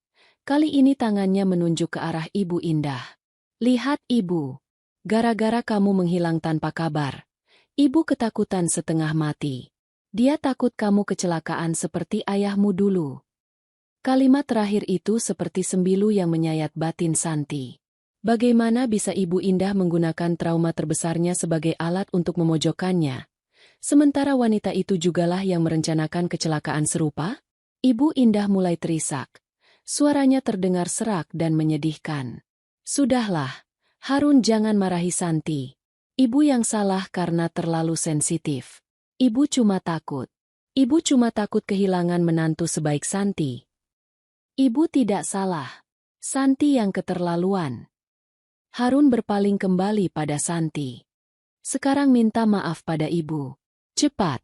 [SPEAKER 1] Kali ini tangannya menunjuk ke arah Ibu Indah. "Lihat Ibu. Gara-gara kamu menghilang tanpa kabar, Ibu ketakutan setengah mati. Dia takut kamu kecelakaan seperti ayahmu dulu." Kalimat terakhir itu seperti sembilu yang menyayat batin Santi. Bagaimana bisa Ibu Indah menggunakan trauma terbesarnya sebagai alat untuk memojokkannya? Sementara wanita itu jugalah yang merencanakan kecelakaan serupa? Ibu Indah mulai terisak. Suaranya terdengar serak dan menyedihkan. "Sudahlah, Harun, jangan marahi Santi. Ibu yang salah karena terlalu sensitif. Ibu cuma takut. Ibu cuma takut kehilangan menantu sebaik Santi." "Ibu tidak salah. Santi yang keterlaluan." Harun berpaling kembali pada Santi. "Sekarang minta maaf pada ibu. Cepat."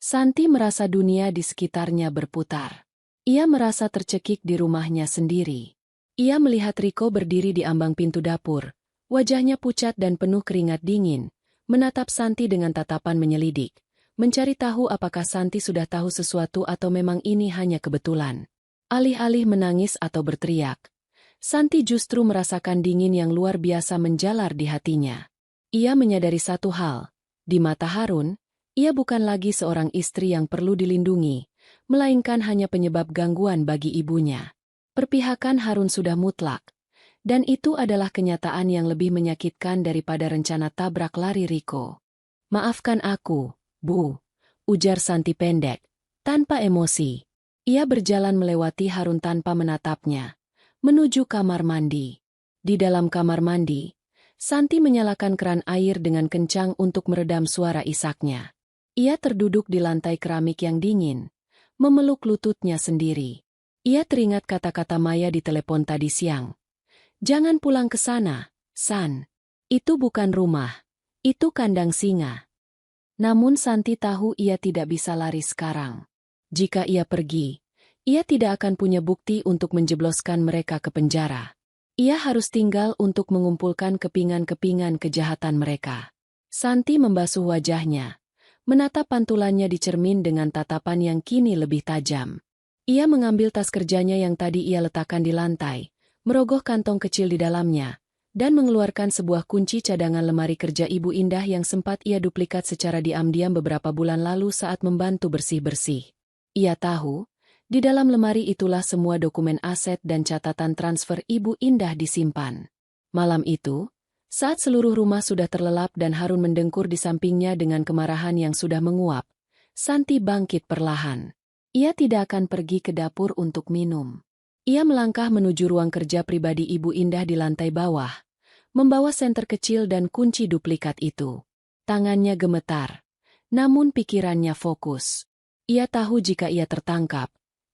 [SPEAKER 1] Santi merasa dunia di sekitarnya berputar. Ia merasa tercekik di rumahnya sendiri. Ia melihat Rico berdiri di ambang pintu dapur, wajahnya pucat dan penuh keringat dingin, menatap Santi dengan tatapan menyelidik, mencari tahu apakah Santi sudah tahu sesuatu atau memang ini hanya kebetulan. Alih-alih menangis atau berteriak, Santi justru merasakan dingin yang luar biasa menjalar di hatinya. Ia menyadari satu hal, di mata Harun, ia bukan lagi seorang istri yang perlu dilindungi, melainkan hanya penyebab gangguan bagi ibunya. Perpihakan Harun sudah mutlak, Dan itu adalah kenyataan yang lebih menyakitkan daripada rencana tabrak lari Riko. Maafkan aku, Bu, ujar Santi pendek, tanpa emosi. Ia berjalan melewati Harun tanpa menatapnya, menuju kamar mandi. Di dalam kamar mandi, Santi menyalakan keran air dengan kencang untuk meredam suara isaknya. Ia terduduk di lantai keramik yang dingin, memeluk lututnya sendiri. Ia teringat kata-kata Maya di telepon tadi siang. Jangan pulang ke sana, San. Itu bukan rumah. Itu kandang singa. Namun Santi tahu ia tidak bisa lari sekarang. Jika ia pergi, ia tidak akan punya bukti untuk menjebloskan mereka ke penjara. Ia harus tinggal untuk mengumpulkan kepingan-kepingan kejahatan mereka. Santi membasuh wajahnya, menatap pantulannya di cermin dengan tatapan yang kini lebih tajam. Ia mengambil tas kerjanya yang tadi ia letakkan di lantai, merogoh kantong kecil di dalamnya, dan mengeluarkan sebuah kunci cadangan lemari kerja Ibu Indah yang sempat ia duplikat secara diam-diam beberapa bulan lalu saat membantu bersih-bersih. Ia tahu, di dalam lemari itulah semua dokumen aset dan catatan transfer Ibu Indah disimpan. Malam itu, saat seluruh rumah sudah terlelap dan Harun mendengkur di sampingnya dengan kemarahan yang sudah menguap, Santi bangkit perlahan. Ia tidak akan pergi ke dapur untuk minum. Ia melangkah menuju ruang kerja pribadi Ibu Indah di lantai bawah, membawa senter kecil dan kunci duplikat itu. Tangannya gemetar, namun pikirannya fokus. Ia tahu jika ia tertangkap,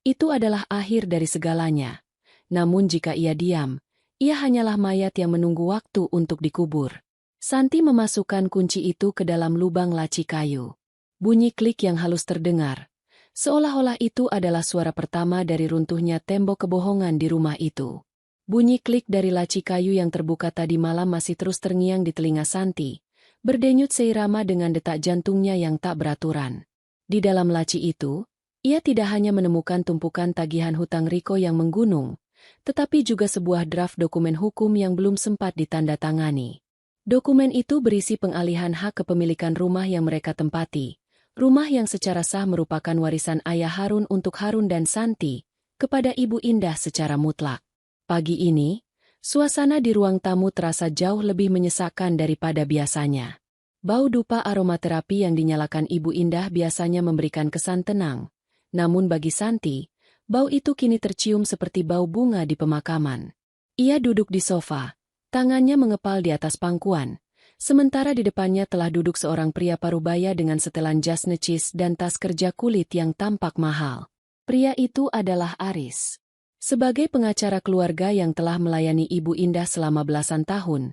[SPEAKER 1] itu adalah akhir dari segalanya. Namun jika ia diam, ia hanyalah mayat yang menunggu waktu untuk dikubur. Santi memasukkan kunci itu ke dalam lubang laci kayu. Bunyi klik yang halus terdengar. Seolah-olah itu adalah suara pertama dari runtuhnya tembok kebohongan di rumah itu. Bunyi klik dari laci kayu yang terbuka tadi malam masih terus terngiang di telinga Santi, berdenyut seirama dengan detak jantungnya yang tak beraturan. Di dalam laci itu, ia tidak hanya menemukan tumpukan tagihan hutang Riko yang menggunung, tetapi juga sebuah draft dokumen hukum yang belum sempat ditandatangani. Dokumen itu berisi pengalihan hak kepemilikan rumah yang mereka tempati. Rumah yang secara sah merupakan warisan ayah Harun untuk Harun dan Santi, kepada Ibu Indah secara mutlak. Pagi ini, suasana di ruang tamu terasa jauh lebih menyesakkan daripada biasanya. Bau dupa aromaterapi yang dinyalakan Ibu Indah biasanya memberikan kesan tenang. Namun bagi Santi, bau itu kini tercium seperti bau bunga di pemakaman. Ia duduk di sofa, tangannya mengepal di atas pangkuan. Sementara di depannya telah duduk seorang pria parubaya dengan setelan jas necis dan tas kerja kulit yang tampak mahal. Pria itu adalah Aris. Sebagai pengacara keluarga yang telah melayani Ibu Indah selama belasan tahun,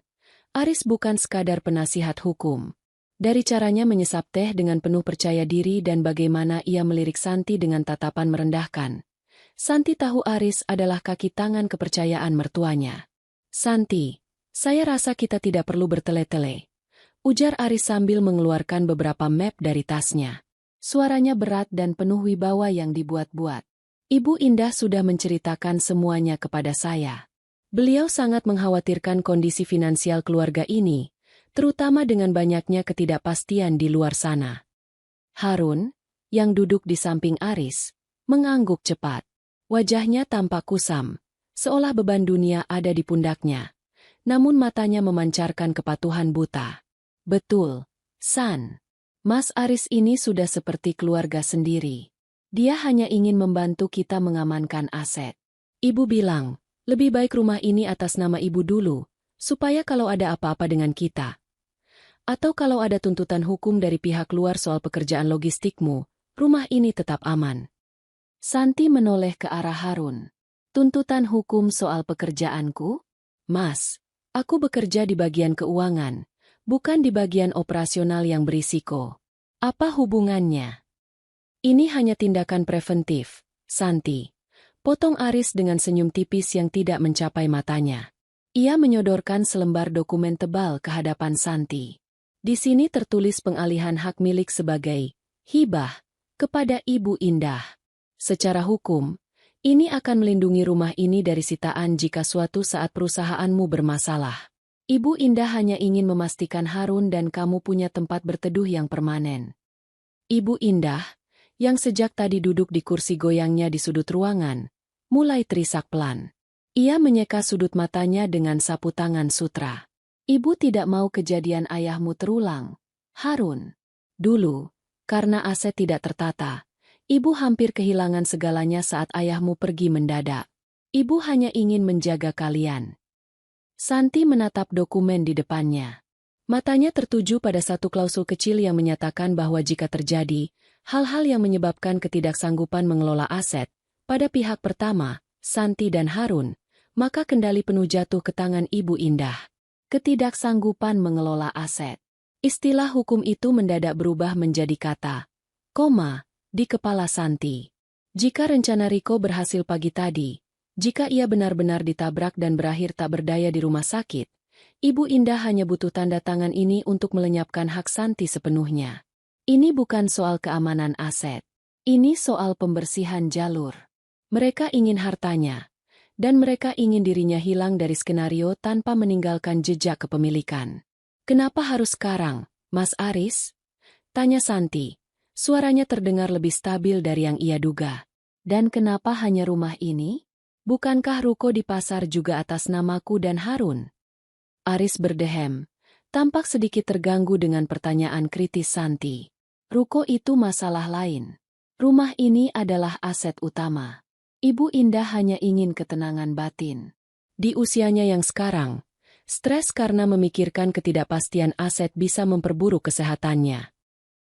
[SPEAKER 1] Aris bukan sekadar penasihat hukum. Dari caranya menyesap teh dengan penuh percaya diri dan bagaimana ia melirik Santi dengan tatapan merendahkan, Santi tahu Aris adalah kaki tangan kepercayaan mertuanya. Santi, saya rasa kita tidak perlu bertele-tele, ujar Aris sambil mengeluarkan beberapa map dari tasnya. Suaranya berat dan penuh wibawa yang dibuat-buat. Ibu Indah sudah menceritakan semuanya kepada saya. Beliau sangat mengkhawatirkan kondisi finansial keluarga ini, terutama dengan banyaknya ketidakpastian di luar sana. Harun, yang duduk di samping Aris, mengangguk cepat. Wajahnya tampak kusam, seolah beban dunia ada di pundaknya. Namun matanya memancarkan kepatuhan buta. Betul, San. Mas Aris ini sudah seperti keluarga sendiri. Dia hanya ingin membantu kita mengamankan aset. Ibu bilang, lebih baik rumah ini atas nama ibu dulu, supaya kalau ada apa-apa dengan kita, atau kalau ada tuntutan hukum dari pihak luar soal pekerjaan logistikmu, rumah ini tetap aman. Santi menoleh ke arah Harun. Tuntutan hukum soal pekerjaanku? Mas, aku bekerja di bagian keuangan, bukan di bagian operasional yang berisiko. Apa hubungannya? Ini hanya tindakan preventif, Santi. Potong Aris dengan senyum tipis yang tidak mencapai matanya. Ia menyodorkan selembar dokumen tebal ke hadapan Santi. Di sini tertulis pengalihan hak milik sebagai hibah kepada Ibu Indah. Secara hukum, ini akan melindungi rumah ini dari sitaan jika suatu saat perusahaanmu bermasalah. Ibu Indah hanya ingin memastikan Harun dan kamu punya tempat berteduh yang permanen. Ibu Indah, yang sejak tadi duduk di kursi goyangnya di sudut ruangan, mulai terisak pelan. Ia menyeka sudut matanya dengan sapu tangan sutra. Ibu tidak mau kejadian ayahmu terulang, Harun. Dulu, karena aset tidak tertata, ibu hampir kehilangan segalanya saat ayahmu pergi mendadak. Ibu hanya ingin menjaga kalian. Santi menatap dokumen di depannya. Matanya tertuju pada satu klausul kecil yang menyatakan bahwa jika terjadi hal-hal yang menyebabkan ketidaksanggupan mengelola aset, pada pihak pertama, Santi dan Harun, maka kendali penuh jatuh ke tangan Ibu Indah. Ketidaksanggupan mengelola aset. Istilah hukum itu mendadak berubah menjadi kata, koma, di kepala Santi. Jika rencana Riko berhasil pagi tadi, jika ia benar-benar ditabrak dan berakhir tak berdaya di rumah sakit, Ibu Indah hanya butuh tanda tangan ini untuk melenyapkan hak Santi sepenuhnya. Ini bukan soal keamanan aset. Ini soal pembersihan jalur. Mereka ingin hartanya, dan mereka ingin dirinya hilang dari skenario tanpa meninggalkan jejak kepemilikan. Kenapa harus sekarang, Mas Aris? Tanya Santi. Suaranya terdengar lebih stabil dari yang ia duga. Dan kenapa hanya rumah ini? Bukankah ruko di pasar juga atas namaku dan Harun? Aris berdehem, tampak sedikit terganggu dengan pertanyaan kritis Santi. Ruko itu masalah lain. Rumah ini adalah aset utama. Ibu Indah hanya ingin ketenangan batin. Di usianya yang sekarang, stres karena memikirkan ketidakpastian aset bisa memperburuk kesehatannya.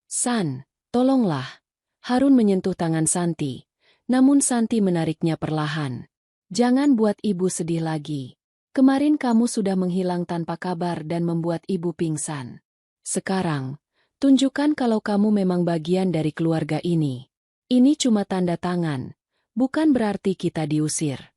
[SPEAKER 1] San, tolonglah. Harun menyentuh tangan Santi, namun Santi menariknya perlahan. Jangan buat ibu sedih lagi. Kemarin kamu sudah menghilang tanpa kabar dan membuat ibu pingsan. Sekarang, tunjukkan kalau kamu memang bagian dari keluarga ini. Ini cuma tanda tangan, bukan berarti kita diusir.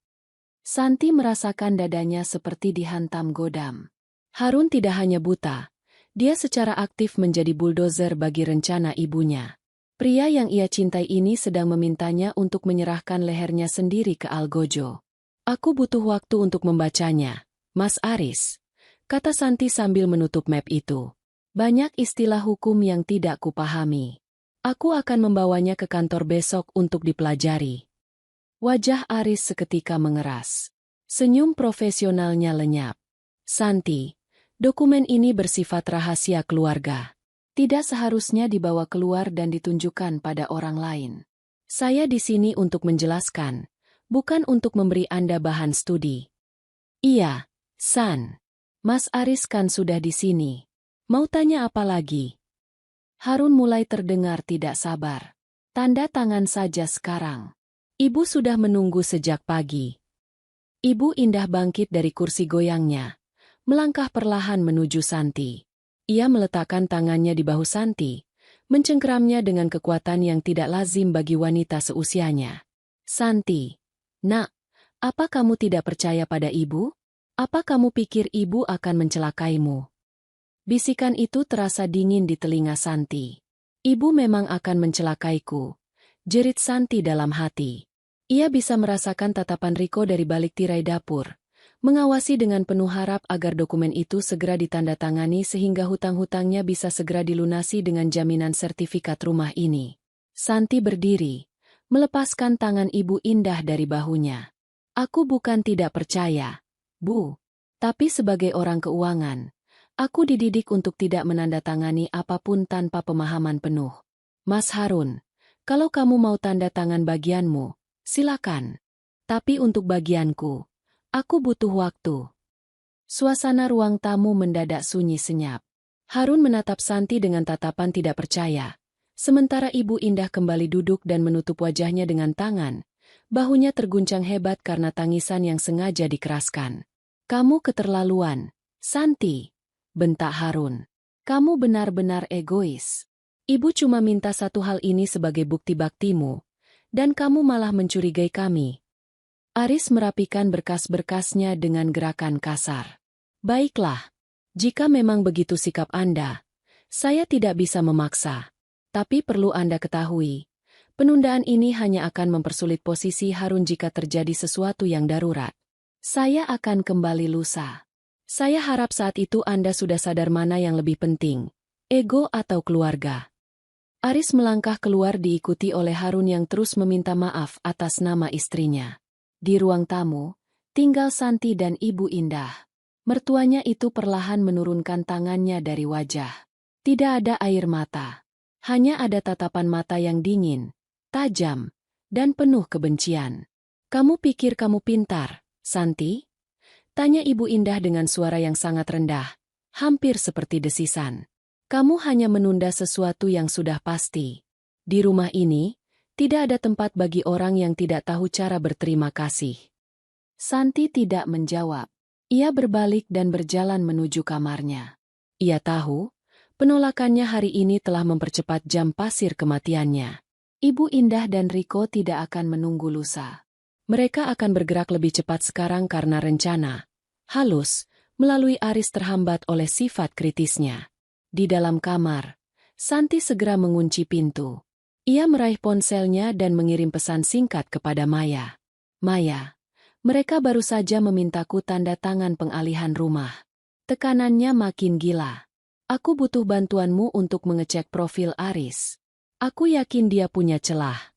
[SPEAKER 1] Santi merasakan dadanya seperti dihantam godam. Harun tidak hanya buta, dia secara aktif menjadi buldozer bagi rencana ibunya. Pria yang ia cintai ini sedang memintanya untuk menyerahkan lehernya sendiri ke Algojo. Aku butuh waktu untuk membacanya, Mas Aris, kata Santi sambil menutup map itu. Banyak istilah hukum yang tidak kupahami. Aku akan membawanya ke kantor besok untuk dipelajari. Wajah Aris seketika mengeras. Senyum profesionalnya lenyap. Santi, dokumen ini bersifat rahasia keluarga. Tidak seharusnya dibawa keluar dan ditunjukkan pada orang lain. Saya di sini untuk menjelaskan, bukan untuk memberi Anda bahan studi. Iya, San. Mas Aris kan sudah di sini. Mau tanya apa lagi? Harun mulai terdengar tidak sabar. Tanda tangan saja sekarang. Ibu sudah menunggu sejak pagi. Ibu Indah bangkit dari kursi goyangnya, melangkah perlahan menuju Santi. Ia meletakkan tangannya di bahu Santi, mencengkeramnya dengan kekuatan yang tidak lazim bagi wanita seusianya. Santi, nak, apa kamu tidak percaya pada ibu? Apa kamu pikir ibu akan mencelakaimu? Bisikan itu terasa dingin di telinga Santi. Ibu memang akan mencelakaiku, jerit Santi dalam hati. Ia bisa merasakan tatapan Riko dari balik tirai dapur, mengawasi dengan penuh harap agar dokumen itu segera ditandatangani sehingga hutang-hutangnya bisa segera dilunasi dengan jaminan sertifikat rumah ini. Santi berdiri, melepaskan tangan Ibu Indah dari bahunya. Aku bukan tidak percaya, Bu. Tapi sebagai orang keuangan, aku dididik untuk tidak menandatangani apapun tanpa pemahaman penuh. Mas Harun, kalau kamu mau tanda tangan bagianmu, silakan. Tapi untuk bagianku, aku butuh waktu. Suasana ruang tamu mendadak sunyi senyap. Harun menatap Santi dengan tatapan tidak percaya. Sementara Ibu Indah kembali duduk dan menutup wajahnya dengan tangan. Bahunya terguncang hebat karena tangisan yang sengaja dikeraskan. Kamu keterlaluan, Santi, bentak Harun. Kamu benar-benar egois. Ibu cuma minta satu hal ini sebagai bukti baktimu, dan kamu malah mencurigai kami. Aris merapikan berkas-berkasnya dengan gerakan kasar. Baiklah, jika memang begitu sikap Anda, saya tidak bisa memaksa. Tapi perlu Anda ketahui, penundaan ini hanya akan mempersulit posisi Harun jika terjadi sesuatu yang darurat. Saya akan kembali lusa. Saya harap saat itu Anda sudah sadar mana yang lebih penting, ego atau keluarga. Aris melangkah keluar diikuti oleh Harun yang terus meminta maaf atas nama istrinya. Di ruang tamu, Tinggal Santi dan Ibu Indah. Mertuanya itu perlahan menurunkan tangannya dari wajah. Tidak ada air mata. Hanya ada tatapan mata yang dingin, tajam, dan penuh kebencian. "Kamu pikir kamu pintar, Santi?" tanya Ibu Indah dengan suara yang sangat rendah, hampir seperti desisan. "Kamu hanya menunda sesuatu yang sudah pasti. Di rumah ini, tidak ada tempat bagi orang yang tidak tahu cara berterima kasih." Santi tidak menjawab. Ia berbalik dan berjalan menuju kamarnya. Ia tahu, penolakannya hari ini telah mempercepat jam pasir kematiannya. Ibu Indah dan Riko tidak akan menunggu lusa. Mereka akan bergerak lebih cepat sekarang karena rencana halus melalui Aris terhambat oleh sifat kritisnya. Di dalam kamar, Santi segera mengunci pintu. Ia meraih ponselnya dan mengirim pesan singkat kepada Maya. "Maya, mereka baru saja memintaku tanda tangan pengalihan rumah. Tekanannya makin gila. Aku butuh bantuanmu untuk mengecek profil Aris. Aku yakin dia punya celah."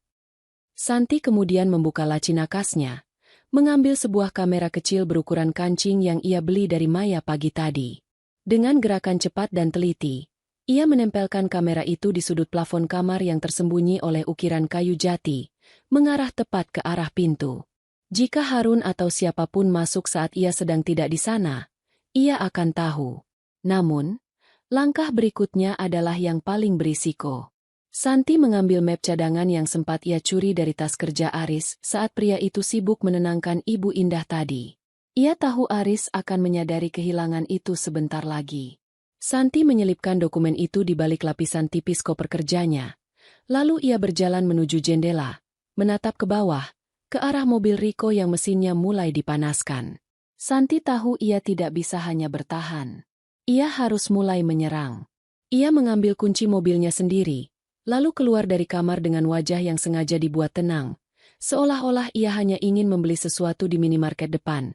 [SPEAKER 1] Santi kemudian membuka laci nakasnya, mengambil sebuah kamera kecil berukuran kancing yang ia beli dari Maya pagi tadi. Dengan gerakan cepat dan teliti, ia menempelkan kamera itu di sudut plafon kamar yang tersembunyi oleh ukiran kayu jati, mengarah tepat ke arah pintu. Jika Harun atau siapapun masuk saat ia sedang tidak di sana, ia akan tahu. Namun, langkah berikutnya adalah yang paling berisiko. Santi mengambil map cadangan yang sempat ia curi dari tas kerja Aris saat pria itu sibuk menenangkan Ibu Indah tadi. Ia tahu Aris akan menyadari kehilangan itu sebentar lagi. Santi menyelipkan dokumen itu di balik lapisan tipis koper kerjanya. Lalu ia berjalan menuju jendela, menatap ke bawah, ke arah mobil Riko yang mesinnya mulai dipanaskan. Santi tahu ia tidak bisa hanya bertahan. Ia harus mulai menyerang. Ia mengambil kunci mobilnya sendiri, lalu keluar dari kamar dengan wajah yang sengaja dibuat tenang, seolah-olah ia hanya ingin membeli sesuatu di minimarket depan,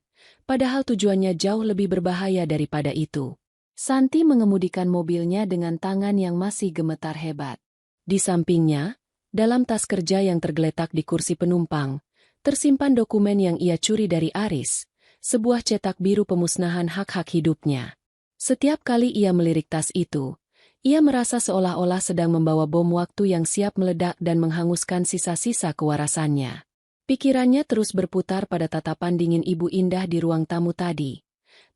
[SPEAKER 1] padahal tujuannya jauh lebih berbahaya daripada itu. Santi mengemudikan mobilnya dengan tangan yang masih gemetar hebat. Di sampingnya, dalam tas kerja yang tergeletak di kursi penumpang, tersimpan dokumen yang ia curi dari Aris, sebuah cetak biru pemusnahan hak-hak hidupnya. Setiap kali ia melirik tas itu, ia merasa seolah-olah sedang membawa bom waktu yang siap meledak dan menghanguskan sisa-sisa kewarasannya. Pikirannya terus berputar pada tatapan dingin Ibu Indah di ruang tamu tadi.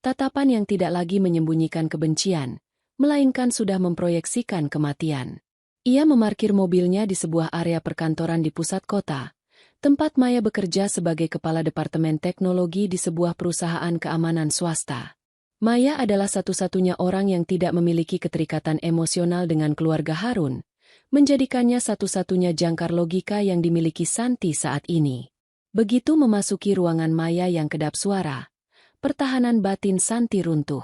[SPEAKER 1] Tatapan yang tidak lagi menyembunyikan kebencian, melainkan sudah memproyeksikan kematian. Ia memarkir mobilnya di sebuah area perkantoran di pusat kota, tempat Maya bekerja sebagai kepala departemen teknologi di sebuah perusahaan keamanan swasta. Maya adalah satu-satunya orang yang tidak memiliki keterikatan emosional dengan keluarga Harun, menjadikannya satu-satunya jangkar logika yang dimiliki Santi saat ini. Begitu memasuki ruangan Maya yang kedap suara, pertahanan batin Santi runtuh.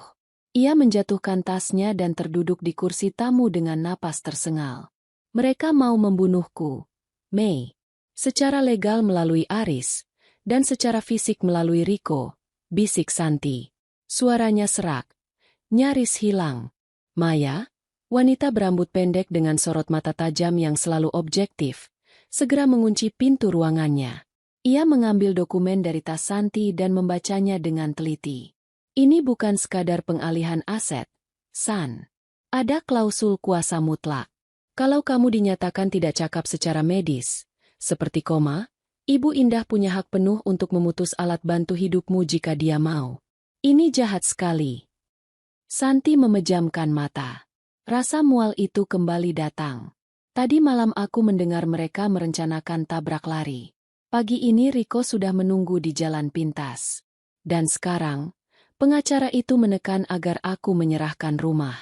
[SPEAKER 1] Ia menjatuhkan tasnya dan terduduk di kursi tamu dengan napas tersengal. "Mereka mau membunuhku, Mei. Secara legal melalui Aris, dan secara fisik melalui Riko," bisik Santi. Suaranya serak, nyaris hilang. Maya, wanita berambut pendek dengan sorot mata tajam yang selalu objektif, segera mengunci pintu ruangannya. Ia mengambil dokumen dari tas Santi dan membacanya dengan teliti. "Ini bukan sekadar pengalihan aset, San. Ada klausul kuasa mutlak. Kalau kamu dinyatakan tidak cakap secara medis, seperti koma, Ibu Indah punya hak penuh untuk memutus alat bantu hidupmu jika dia mau. Ini jahat sekali." Santi memejamkan mata. Rasa mual itu kembali datang. "Tadi malam aku mendengar mereka merencanakan tabrak lari. Pagi ini Riko sudah menunggu di jalan pintas. Dan sekarang, pengacara itu menekan agar aku menyerahkan rumah."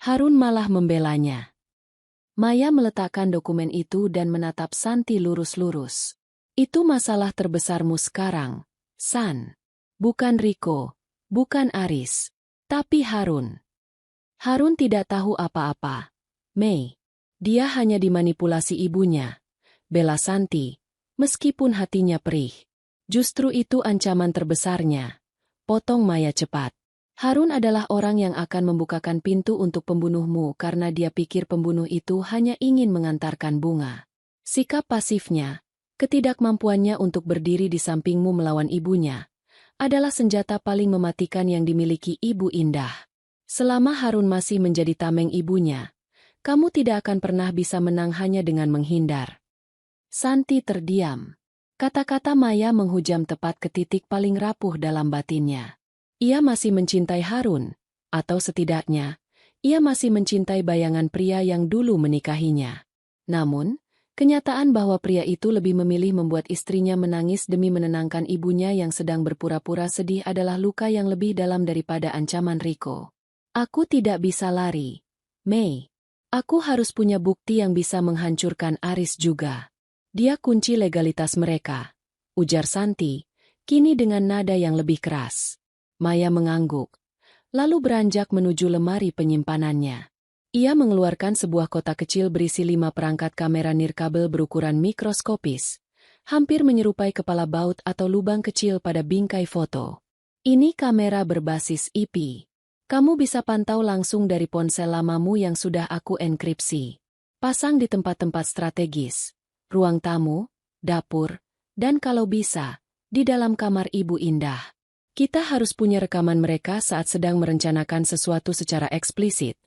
[SPEAKER 1] Harun malah membelanya. Maya meletakkan dokumen itu dan menatap Santi lurus-lurus. "Itu masalah terbesarmu sekarang, San. Bukan Riko, bukan Aris, tapi Harun." "Harun tidak tahu apa-apa, Mei. Dia hanya dimanipulasi ibunya," bela Santi, meskipun hatinya perih. "Justru itu ancaman terbesarnya," potong Maya cepat. "Harun adalah orang yang akan membukakan pintu untuk pembunuhmu karena dia pikir pembunuh itu hanya ingin mengantarkan bunga." Sikap pasifnya, Ketidakmampuannya untuk berdiri di sampingmu melawan ibunya adalah senjata paling mematikan yang dimiliki Ibu Indah. Selama Harun masih menjadi tameng ibunya, kamu tidak akan pernah bisa menang hanya dengan menghindar. Santi terdiam. Kata-kata Maya menghujam tepat ke titik paling rapuh dalam batinnya. Ia masih mencintai Harun, atau setidaknya, ia masih mencintai bayangan pria yang dulu menikahinya. Namun, kenyataan bahwa pria itu lebih memilih membuat istrinya menangis demi menenangkan ibunya yang sedang berpura-pura sedih adalah luka yang lebih dalam daripada ancaman Rico. Aku tidak bisa lari, Mei. Aku harus punya bukti yang bisa menghancurkan Aris juga. Dia kunci legalitas mereka, ujar Santi, kini dengan nada yang lebih keras. Maya mengangguk, lalu beranjak menuju lemari penyimpanannya. Ia mengeluarkan sebuah kotak kecil berisi 5 perangkat kamera nirkabel berukuran mikroskopis, hampir menyerupai kepala baut atau lubang kecil pada bingkai foto. Ini kamera berbasis IP. Kamu bisa pantau langsung dari ponsel lamamu yang sudah aku enkripsi. Pasang di tempat-tempat strategis. Ruang tamu, dapur, dan kalau bisa, di dalam kamar Ibu Indah. Kita harus punya rekaman mereka saat sedang merencanakan sesuatu secara eksplisit.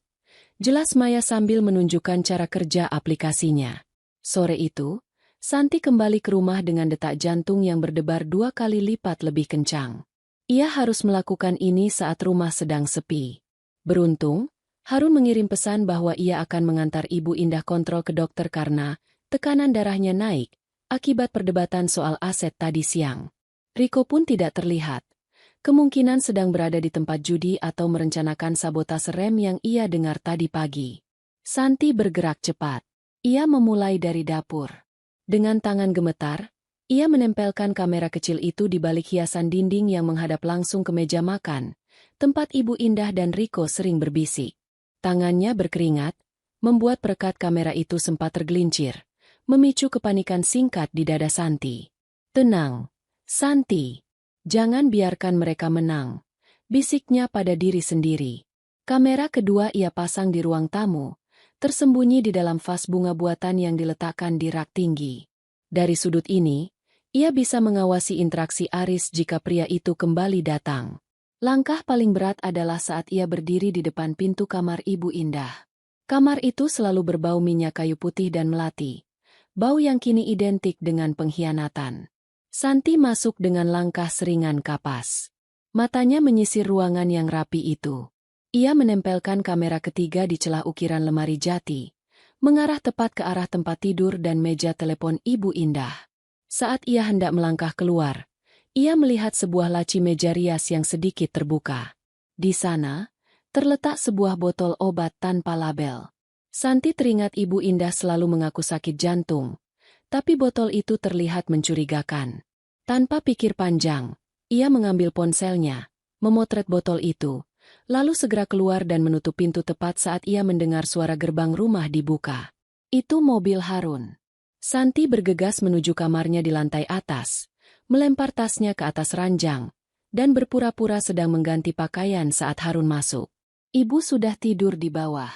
[SPEAKER 1] Jelas Maya sambil menunjukkan cara kerja aplikasinya. Sore itu, Santi kembali ke rumah dengan detak jantung yang berdebar 2 kali lipat lebih kencang. Ia harus melakukan ini saat rumah sedang sepi. Beruntung, Harun mengirim pesan bahwa ia akan mengantar Ibu Indah kontrol ke dokter karena tekanan darahnya naik, akibat perdebatan soal aset tadi siang. Rico pun tidak terlihat. Kemungkinan sedang berada di tempat judi atau merencanakan sabotase rem yang ia dengar tadi pagi. Santi bergerak cepat. Ia memulai dari dapur. Dengan tangan gemetar, ia menempelkan kamera kecil itu di balik hiasan dinding yang menghadap langsung ke meja makan, tempat Ibu Indah dan Rico sering berbisik. Tangannya berkeringat, membuat perekat kamera itu sempat tergelincir, memicu kepanikan singkat di dada Santi. Tenang, Santi. Jangan biarkan mereka menang, bisiknya pada diri sendiri. Kamera kedua ia pasang di ruang tamu, tersembunyi di dalam vas bunga buatan yang diletakkan di rak tinggi. Dari sudut ini, ia bisa mengawasi interaksi Aris jika pria itu kembali datang. Langkah paling berat adalah saat ia berdiri di depan pintu kamar Ibu Indah. Kamar itu selalu berbau minyak kayu putih dan melati. Bau yang kini identik dengan pengkhianatan. Santi masuk dengan langkah seringan kapas. Matanya menyisir ruangan yang rapi itu. Ia menempelkan kamera ketiga di celah ukiran lemari jati, mengarah tepat ke arah tempat tidur dan meja telepon Ibu Indah. Saat ia hendak melangkah keluar, ia melihat sebuah laci meja rias yang sedikit terbuka. Di sana, terletak sebuah botol obat tanpa label. Santi teringat Ibu Indah selalu mengaku sakit jantung, tapi botol itu terlihat mencurigakan. Tanpa pikir panjang, ia mengambil ponselnya, memotret botol itu, lalu segera keluar dan menutup pintu tepat saat ia mendengar suara gerbang rumah dibuka. Itu mobil Harun. Santi bergegas menuju kamarnya di lantai atas, melempar tasnya ke atas ranjang, dan berpura-pura sedang mengganti pakaian saat Harun masuk. Ibu sudah tidur di bawah.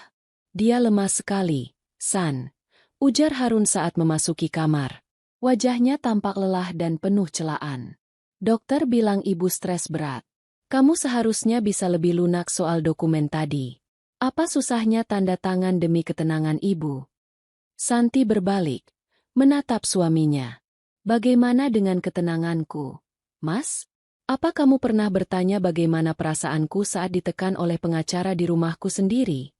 [SPEAKER 1] Dia lemas sekali, San, ujar Harun saat memasuki kamar. Wajahnya tampak lelah dan penuh celaan. Dokter bilang ibu stres berat. Kamu seharusnya bisa lebih lunak soal dokumen tadi. Apa susahnya tanda tangan demi ketenangan ibu? Santi berbalik, menatap suaminya. Bagaimana dengan ketenanganku, Mas? Apa kamu pernah bertanya bagaimana perasaanku saat ditekan oleh pengacara di rumahku sendiri?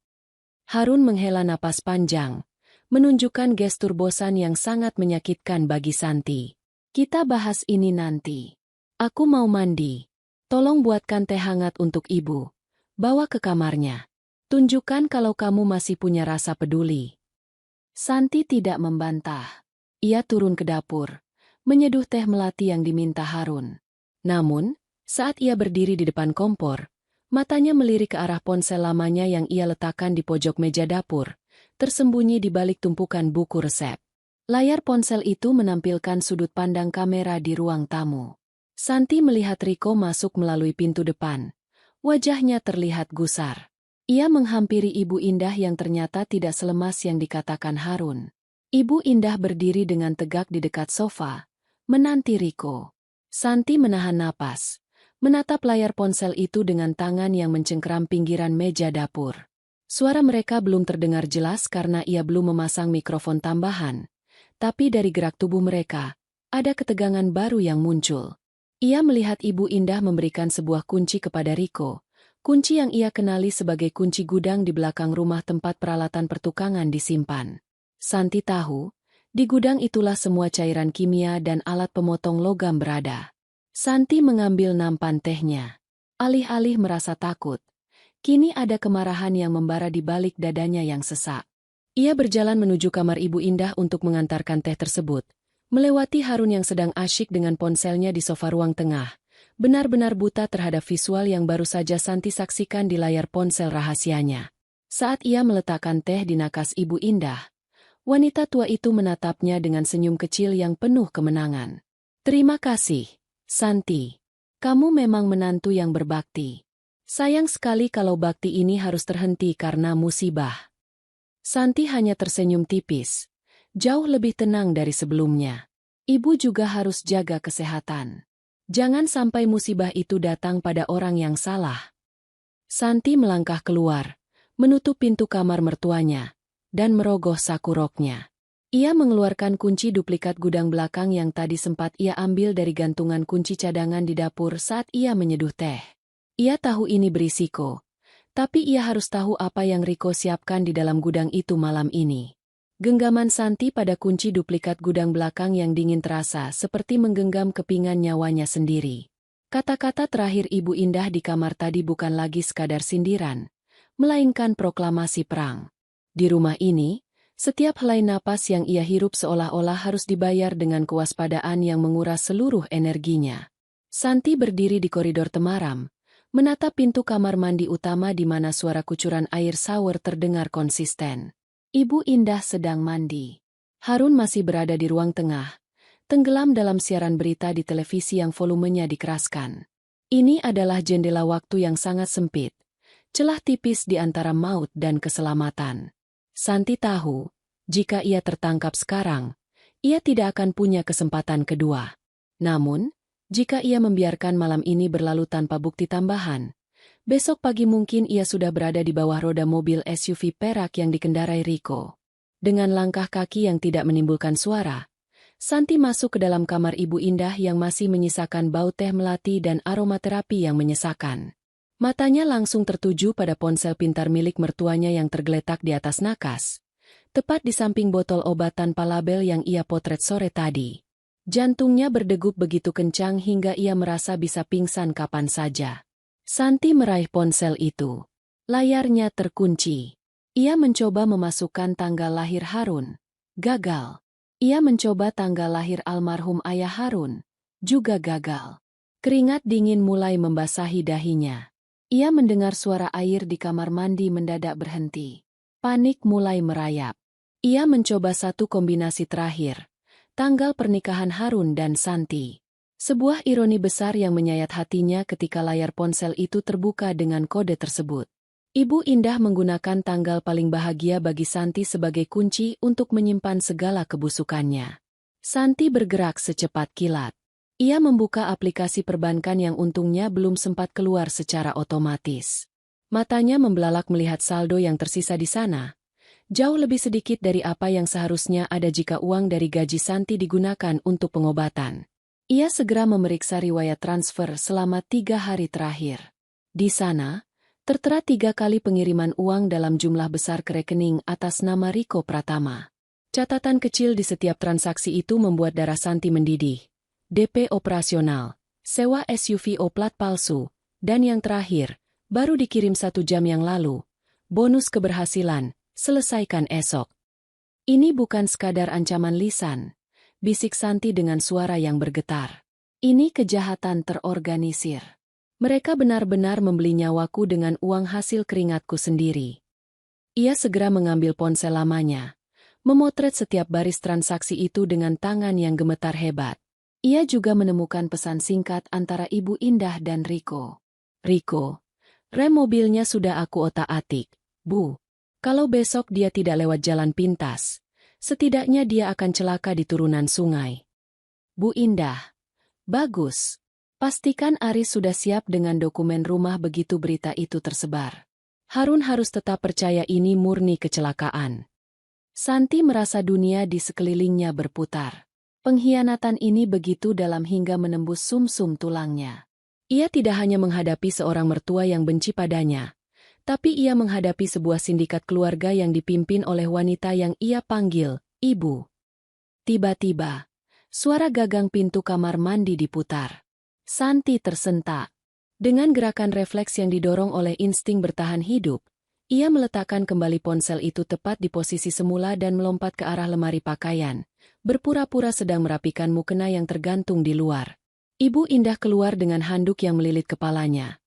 [SPEAKER 1] Harun menghela napas panjang, menunjukkan gestur bosan yang sangat menyakitkan bagi Santi. Kita bahas ini nanti. Aku mau mandi. Tolong buatkan teh hangat untuk ibu. Bawa ke kamarnya. Tunjukkan kalau kamu masih punya rasa peduli. Santi tidak membantah. Ia turun ke dapur, menyeduh teh melati yang diminta Harun. Namun, saat ia berdiri di depan kompor, matanya melirik ke arah ponsel lamanya yang ia letakkan di pojok meja dapur, tersembunyi di balik tumpukan buku resep. Layar ponsel itu menampilkan sudut pandang kamera di ruang tamu. Santi melihat Rico masuk melalui pintu depan. Wajahnya terlihat gusar. Ia menghampiri Ibu Indah yang ternyata tidak selemas yang dikatakan Harun. Ibu Indah berdiri dengan tegak di dekat sofa, menanti Riko. Santi menahan napas, menatap layar ponsel itu dengan tangan yang mencengkeram pinggiran meja dapur. Suara mereka belum terdengar jelas karena ia belum memasang mikrofon tambahan. Tapi dari gerak tubuh mereka, ada ketegangan baru yang muncul. Ia melihat Ibu Indah memberikan sebuah kunci kepada Riko. Kunci yang ia kenali sebagai kunci gudang di belakang rumah tempat peralatan pertukangan disimpan. Santi tahu, di gudang itulah semua cairan kimia dan alat pemotong logam berada. Santi mengambil nampan tehnya. Alih-alih merasa takut, kini ada kemarahan yang membara di balik dadanya yang sesak. Ia berjalan menuju kamar Ibu Indah untuk mengantarkan teh tersebut, melewati Harun yang sedang asyik dengan ponselnya di sofa ruang tengah, benar-benar buta terhadap visual yang baru saja Santi saksikan di layar ponsel rahasianya. Saat ia meletakkan teh di nakas Ibu Indah, wanita tua itu menatapnya dengan senyum kecil yang penuh kemenangan. "Terima kasih, Santi. Kamu memang menantu yang berbakti. Sayang sekali kalau bakti ini harus terhenti karena musibah." Santi hanya tersenyum tipis, jauh lebih tenang dari sebelumnya. Ibu juga harus jaga kesehatan. Jangan sampai musibah itu datang pada orang yang salah. Santi melangkah keluar, menutup pintu kamar mertuanya, dan merogoh saku roknya. Ia mengeluarkan kunci duplikat gudang belakang yang tadi sempat ia ambil dari gantungan kunci cadangan di dapur saat ia menyeduh teh. Ia tahu ini berisiko, tapi ia harus tahu apa yang Riko siapkan di dalam gudang itu malam ini. Genggaman Santi pada kunci duplikat gudang belakang yang dingin terasa seperti menggenggam kepingan nyawanya sendiri. Kata-kata terakhir Ibu Indah di kamar tadi bukan lagi sekadar sindiran, melainkan proklamasi perang. Di rumah ini, setiap helai napas yang ia hirup seolah-olah harus dibayar dengan kewaspadaan yang menguras seluruh energinya. Santi berdiri di koridor temaram, menatap pintu kamar mandi utama di mana suara kucuran air shower terdengar konsisten. Ibu Indah sedang mandi. Harun masih berada di ruang tengah, tenggelam dalam siaran berita di televisi yang volumenya dikeraskan. Ini adalah jendela waktu yang sangat sempit, celah tipis di antara maut dan keselamatan. Santi tahu, jika ia tertangkap sekarang, ia tidak akan punya kesempatan kedua. Namun, jika ia membiarkan malam ini berlalu tanpa bukti tambahan, besok pagi mungkin ia sudah berada di bawah roda mobil SUV perak yang dikendarai Riko. Dengan langkah kaki yang tidak menimbulkan suara, Santi masuk ke dalam kamar Ibu Indah yang masih menyisakan bau teh melati dan aromaterapi yang menyesakan. Matanya langsung tertuju pada ponsel pintar milik mertuanya yang tergeletak di atas nakas, tepat di samping botol obat tanpa label yang ia potret sore tadi. Jantungnya berdegup begitu kencang hingga ia merasa bisa pingsan kapan saja. Santi meraih ponsel itu. Layarnya terkunci. Ia mencoba memasukkan tanggal lahir Harun. Gagal. Ia mencoba tanggal lahir almarhum ayah Harun. Juga gagal. Keringat dingin mulai membasahi dahinya. Ia mendengar suara air di kamar mandi mendadak berhenti. Panik mulai merayap. Ia mencoba satu kombinasi terakhir. Tanggal pernikahan Harun dan Santi. Sebuah ironi besar yang menyayat hatinya ketika layar ponsel itu terbuka dengan kode tersebut. Ibu Indah menggunakan tanggal paling bahagia bagi Santi sebagai kunci untuk menyimpan segala kebusukannya. Santi bergerak secepat kilat. Ia membuka aplikasi perbankan yang untungnya belum sempat keluar secara otomatis. Matanya membelalak melihat saldo yang tersisa di sana. Jauh lebih sedikit dari apa yang seharusnya ada jika uang dari gaji Santi digunakan untuk pengobatan. Ia segera memeriksa riwayat transfer selama 3 hari terakhir. Di sana, tertera 3 kali pengiriman uang dalam jumlah besar ke rekening atas nama Riko Pratama. Catatan kecil di setiap transaksi itu membuat darah Santi mendidih. DP operasional, sewa SUV plat palsu, dan yang terakhir, baru dikirim 1 jam yang lalu. Bonus keberhasilan, selesaikan esok. Ini bukan sekadar ancaman lisan, bisik Santi dengan suara yang bergetar. Ini kejahatan terorganisir. Mereka benar-benar membeli nyawaku dengan uang hasil keringatku sendiri. Ia segera mengambil ponsel lamanya, memotret setiap baris transaksi itu dengan tangan yang gemetar hebat. Ia juga menemukan pesan singkat antara Ibu Indah dan Riko. "Riko, rem mobilnya sudah aku otak-atik, Bu. Kalau besok dia tidak lewat jalan pintas, Setidaknya dia akan celaka di turunan sungai. Bu Indah. Bagus. Pastikan Aris sudah siap dengan dokumen rumah begitu berita itu tersebar. Harun harus tetap percaya ini murni kecelakaan. Santi merasa dunia di sekelilingnya berputar. Pengkhianatan ini begitu dalam hingga menembus sumsum tulangnya. Ia tidak hanya menghadapi seorang mertua yang benci padanya, tapi ia menghadapi sebuah sindikat keluarga yang dipimpin oleh wanita yang ia panggil ibu. Tiba-tiba, suara gagang pintu kamar mandi diputar. Santi tersentak. Dengan gerakan refleks yang didorong oleh insting bertahan hidup, ia meletakkan kembali ponsel itu tepat di posisi semula dan melompat ke arah lemari pakaian, berpura-pura sedang merapikan mukena yang tergantung di luar. Ibu Indah keluar dengan handuk yang melilit kepalanya.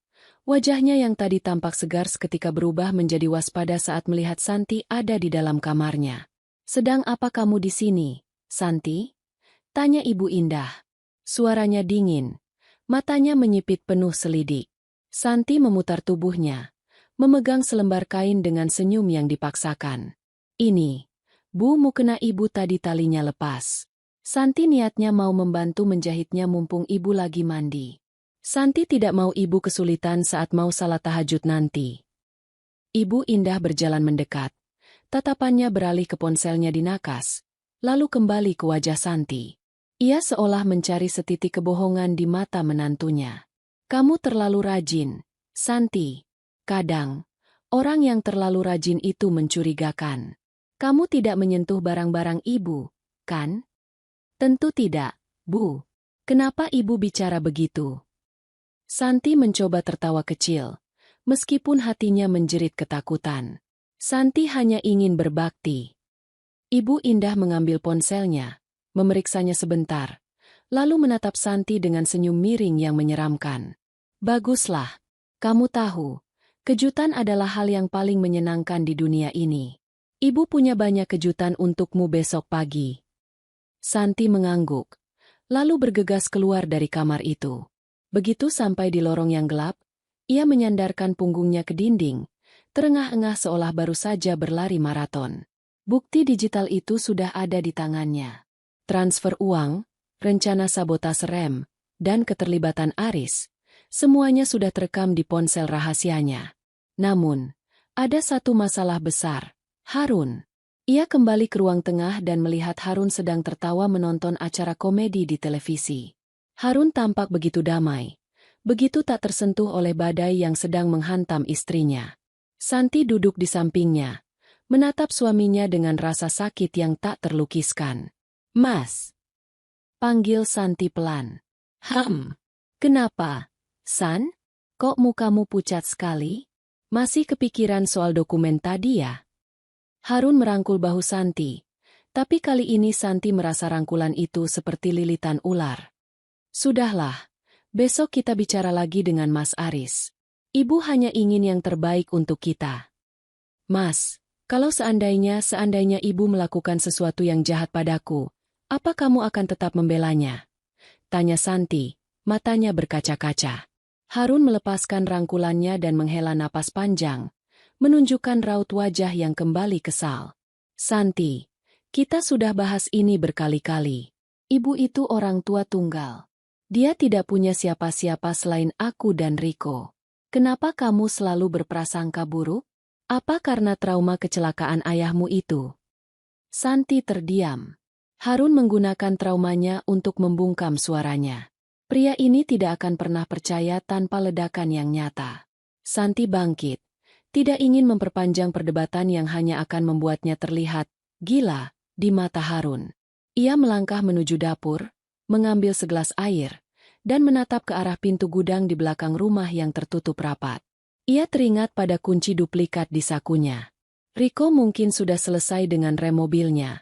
[SPEAKER 1] Wajahnya yang tadi tampak segar seketika berubah menjadi waspada saat melihat Santi ada di dalam kamarnya. "Sedang apa kamu di sini, Santi?" tanya Ibu Indah. Suaranya dingin, matanya menyipit penuh selidik. Santi memutar tubuhnya, memegang selembar kain dengan senyum yang dipaksakan. "Ini, Bu, mukena ibu tadi talinya lepas." Santi niatnya mau membantu menjahitnya mumpung ibu lagi mandi. Santi tidak mau ibu kesulitan saat mau salat tahajud nanti. Ibu Indah berjalan mendekat. Tatapannya beralih ke ponselnya di nakas, lalu kembali ke wajah Santi. Ia seolah mencari setitik kebohongan di mata menantunya. "Kamu terlalu rajin, Santi. Kadang, orang yang terlalu rajin itu mencurigakan. Kamu tidak menyentuh barang-barang ibu, kan?" "Tentu tidak, Bu. Kenapa ibu bicara begitu?" Santi mencoba tertawa kecil, meskipun hatinya menjerit ketakutan. Santi hanya ingin berbakti. Ibu Indah mengambil ponselnya, memeriksanya sebentar, lalu menatap Santi dengan senyum miring yang menyeramkan. "Baguslah. Kamu tahu, kejutan adalah hal yang paling menyenangkan di dunia ini. Ibu punya banyak kejutan untukmu besok pagi." Santi mengangguk, lalu bergegas keluar dari kamar itu. Begitu sampai di lorong yang gelap, ia menyandarkan punggungnya ke dinding, terengah-engah seolah baru saja berlari maraton. Bukti digital itu sudah ada di tangannya. Transfer uang, rencana sabotase rem, dan keterlibatan Aris, semuanya sudah terekam di ponsel rahasianya. Namun, ada satu masalah besar, Harun. Ia kembali ke ruang tengah dan melihat Harun sedang tertawa menonton acara komedi di televisi. Harun tampak begitu damai, begitu tak tersentuh oleh badai yang sedang menghantam istrinya. Santi duduk di sampingnya, menatap suaminya dengan rasa sakit yang tak terlukiskan. "Mas," panggil Santi pelan. Kenapa, San? Kok mukamu pucat sekali? Masih kepikiran soal dokumen tadi ya?" Harun merangkul bahu Santi, tapi kali ini Santi merasa rangkulan itu seperti lilitan ular. "Sudahlah, besok kita bicara lagi dengan Mas Aris. Ibu hanya ingin yang terbaik untuk kita." "Mas, kalau seandainya ibu melakukan sesuatu yang jahat padaku, apa kamu akan tetap membelanya?" tanya Santi, matanya berkaca-kaca. Harun melepaskan rangkulannya dan menghela napas panjang, menunjukkan raut wajah yang kembali kesal. "Santi, kita sudah bahas ini berkali-kali. Ibu itu orang tua tunggal. Dia tidak punya siapa-siapa selain aku dan Riko. Kenapa kamu selalu berprasangka buruk? Apa karena trauma kecelakaan ayahmu itu?" Santi terdiam. Harun menggunakan traumanya untuk membungkam suaranya. Pria ini tidak akan pernah percaya tanpa ledakan yang nyata. Santi bangkit. Tidak ingin memperpanjang perdebatan yang hanya akan membuatnya terlihat gila di mata Harun. Ia melangkah menuju dapur, mengambil segelas air, dan menatap ke arah pintu gudang di belakang rumah yang tertutup rapat. Ia teringat pada kunci duplikat di sakunya. Riko mungkin sudah selesai dengan rem mobilnya,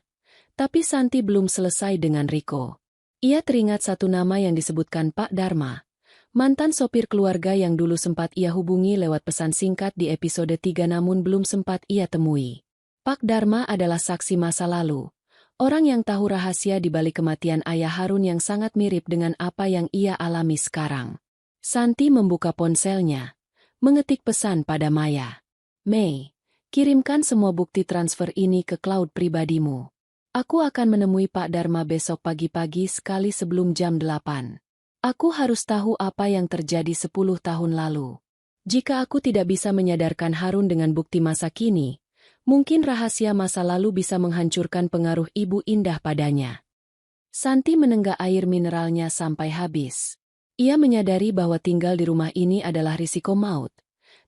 [SPEAKER 1] tapi Santi belum selesai dengan Riko. Ia teringat satu nama yang disebutkan Pak Dharma, mantan sopir keluarga yang dulu sempat ia hubungi lewat pesan singkat di episode 3 namun belum sempat ia temui. Pak Dharma adalah saksi masa lalu, orang yang tahu rahasia di balik kematian ayah Harun yang sangat mirip dengan apa yang ia alami sekarang. Santi membuka ponselnya, mengetik pesan pada Maya. "Mei, kirimkan semua bukti transfer ini ke cloud pribadimu. Aku akan menemui Pak Dharma besok pagi-pagi sekali sebelum jam 8. Aku harus tahu apa yang terjadi 10 tahun lalu. Jika aku tidak bisa menyadarkan Harun dengan bukti masa kini, mungkin rahasia masa lalu bisa menghancurkan pengaruh Ibu Indah padanya. Santi menenggak air mineralnya sampai habis. Ia menyadari bahwa tinggal di rumah ini adalah risiko maut.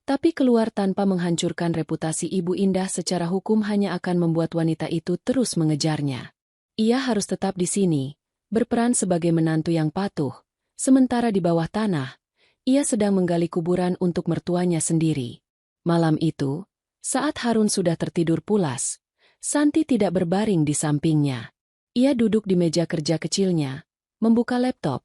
[SPEAKER 1] Tapi keluar tanpa menghancurkan reputasi Ibu Indah secara hukum hanya akan membuat wanita itu terus mengejarnya. Ia harus tetap di sini, berperan sebagai menantu yang patuh, sementara di bawah tanah, ia sedang menggali kuburan untuk mertuanya sendiri. Malam itu, saat Harun sudah tertidur pulas, Santi tidak berbaring di sampingnya. Ia duduk di meja kerja kecilnya, membuka laptop,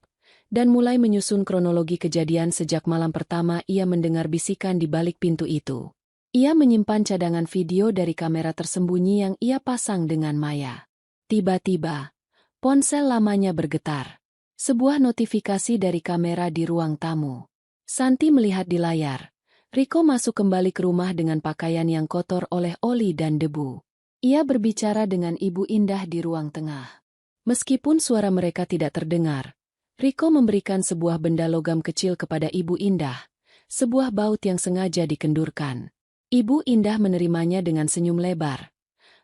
[SPEAKER 1] dan mulai menyusun kronologi kejadian sejak malam pertama ia mendengar bisikan di balik pintu itu. Ia menyimpan cadangan video dari kamera tersembunyi yang ia pasang dengan Maya. Tiba-tiba, ponsel lamanya bergetar. Sebuah notifikasi dari kamera di ruang tamu. Santi melihat di layar. Riko masuk kembali ke rumah dengan pakaian yang kotor oleh oli dan debu. Ia berbicara dengan Ibu Indah di ruang tengah. Meskipun suara mereka tidak terdengar, Riko memberikan sebuah benda logam kecil kepada Ibu Indah, sebuah baut yang sengaja dikendurkan. Ibu Indah menerimanya dengan senyum lebar,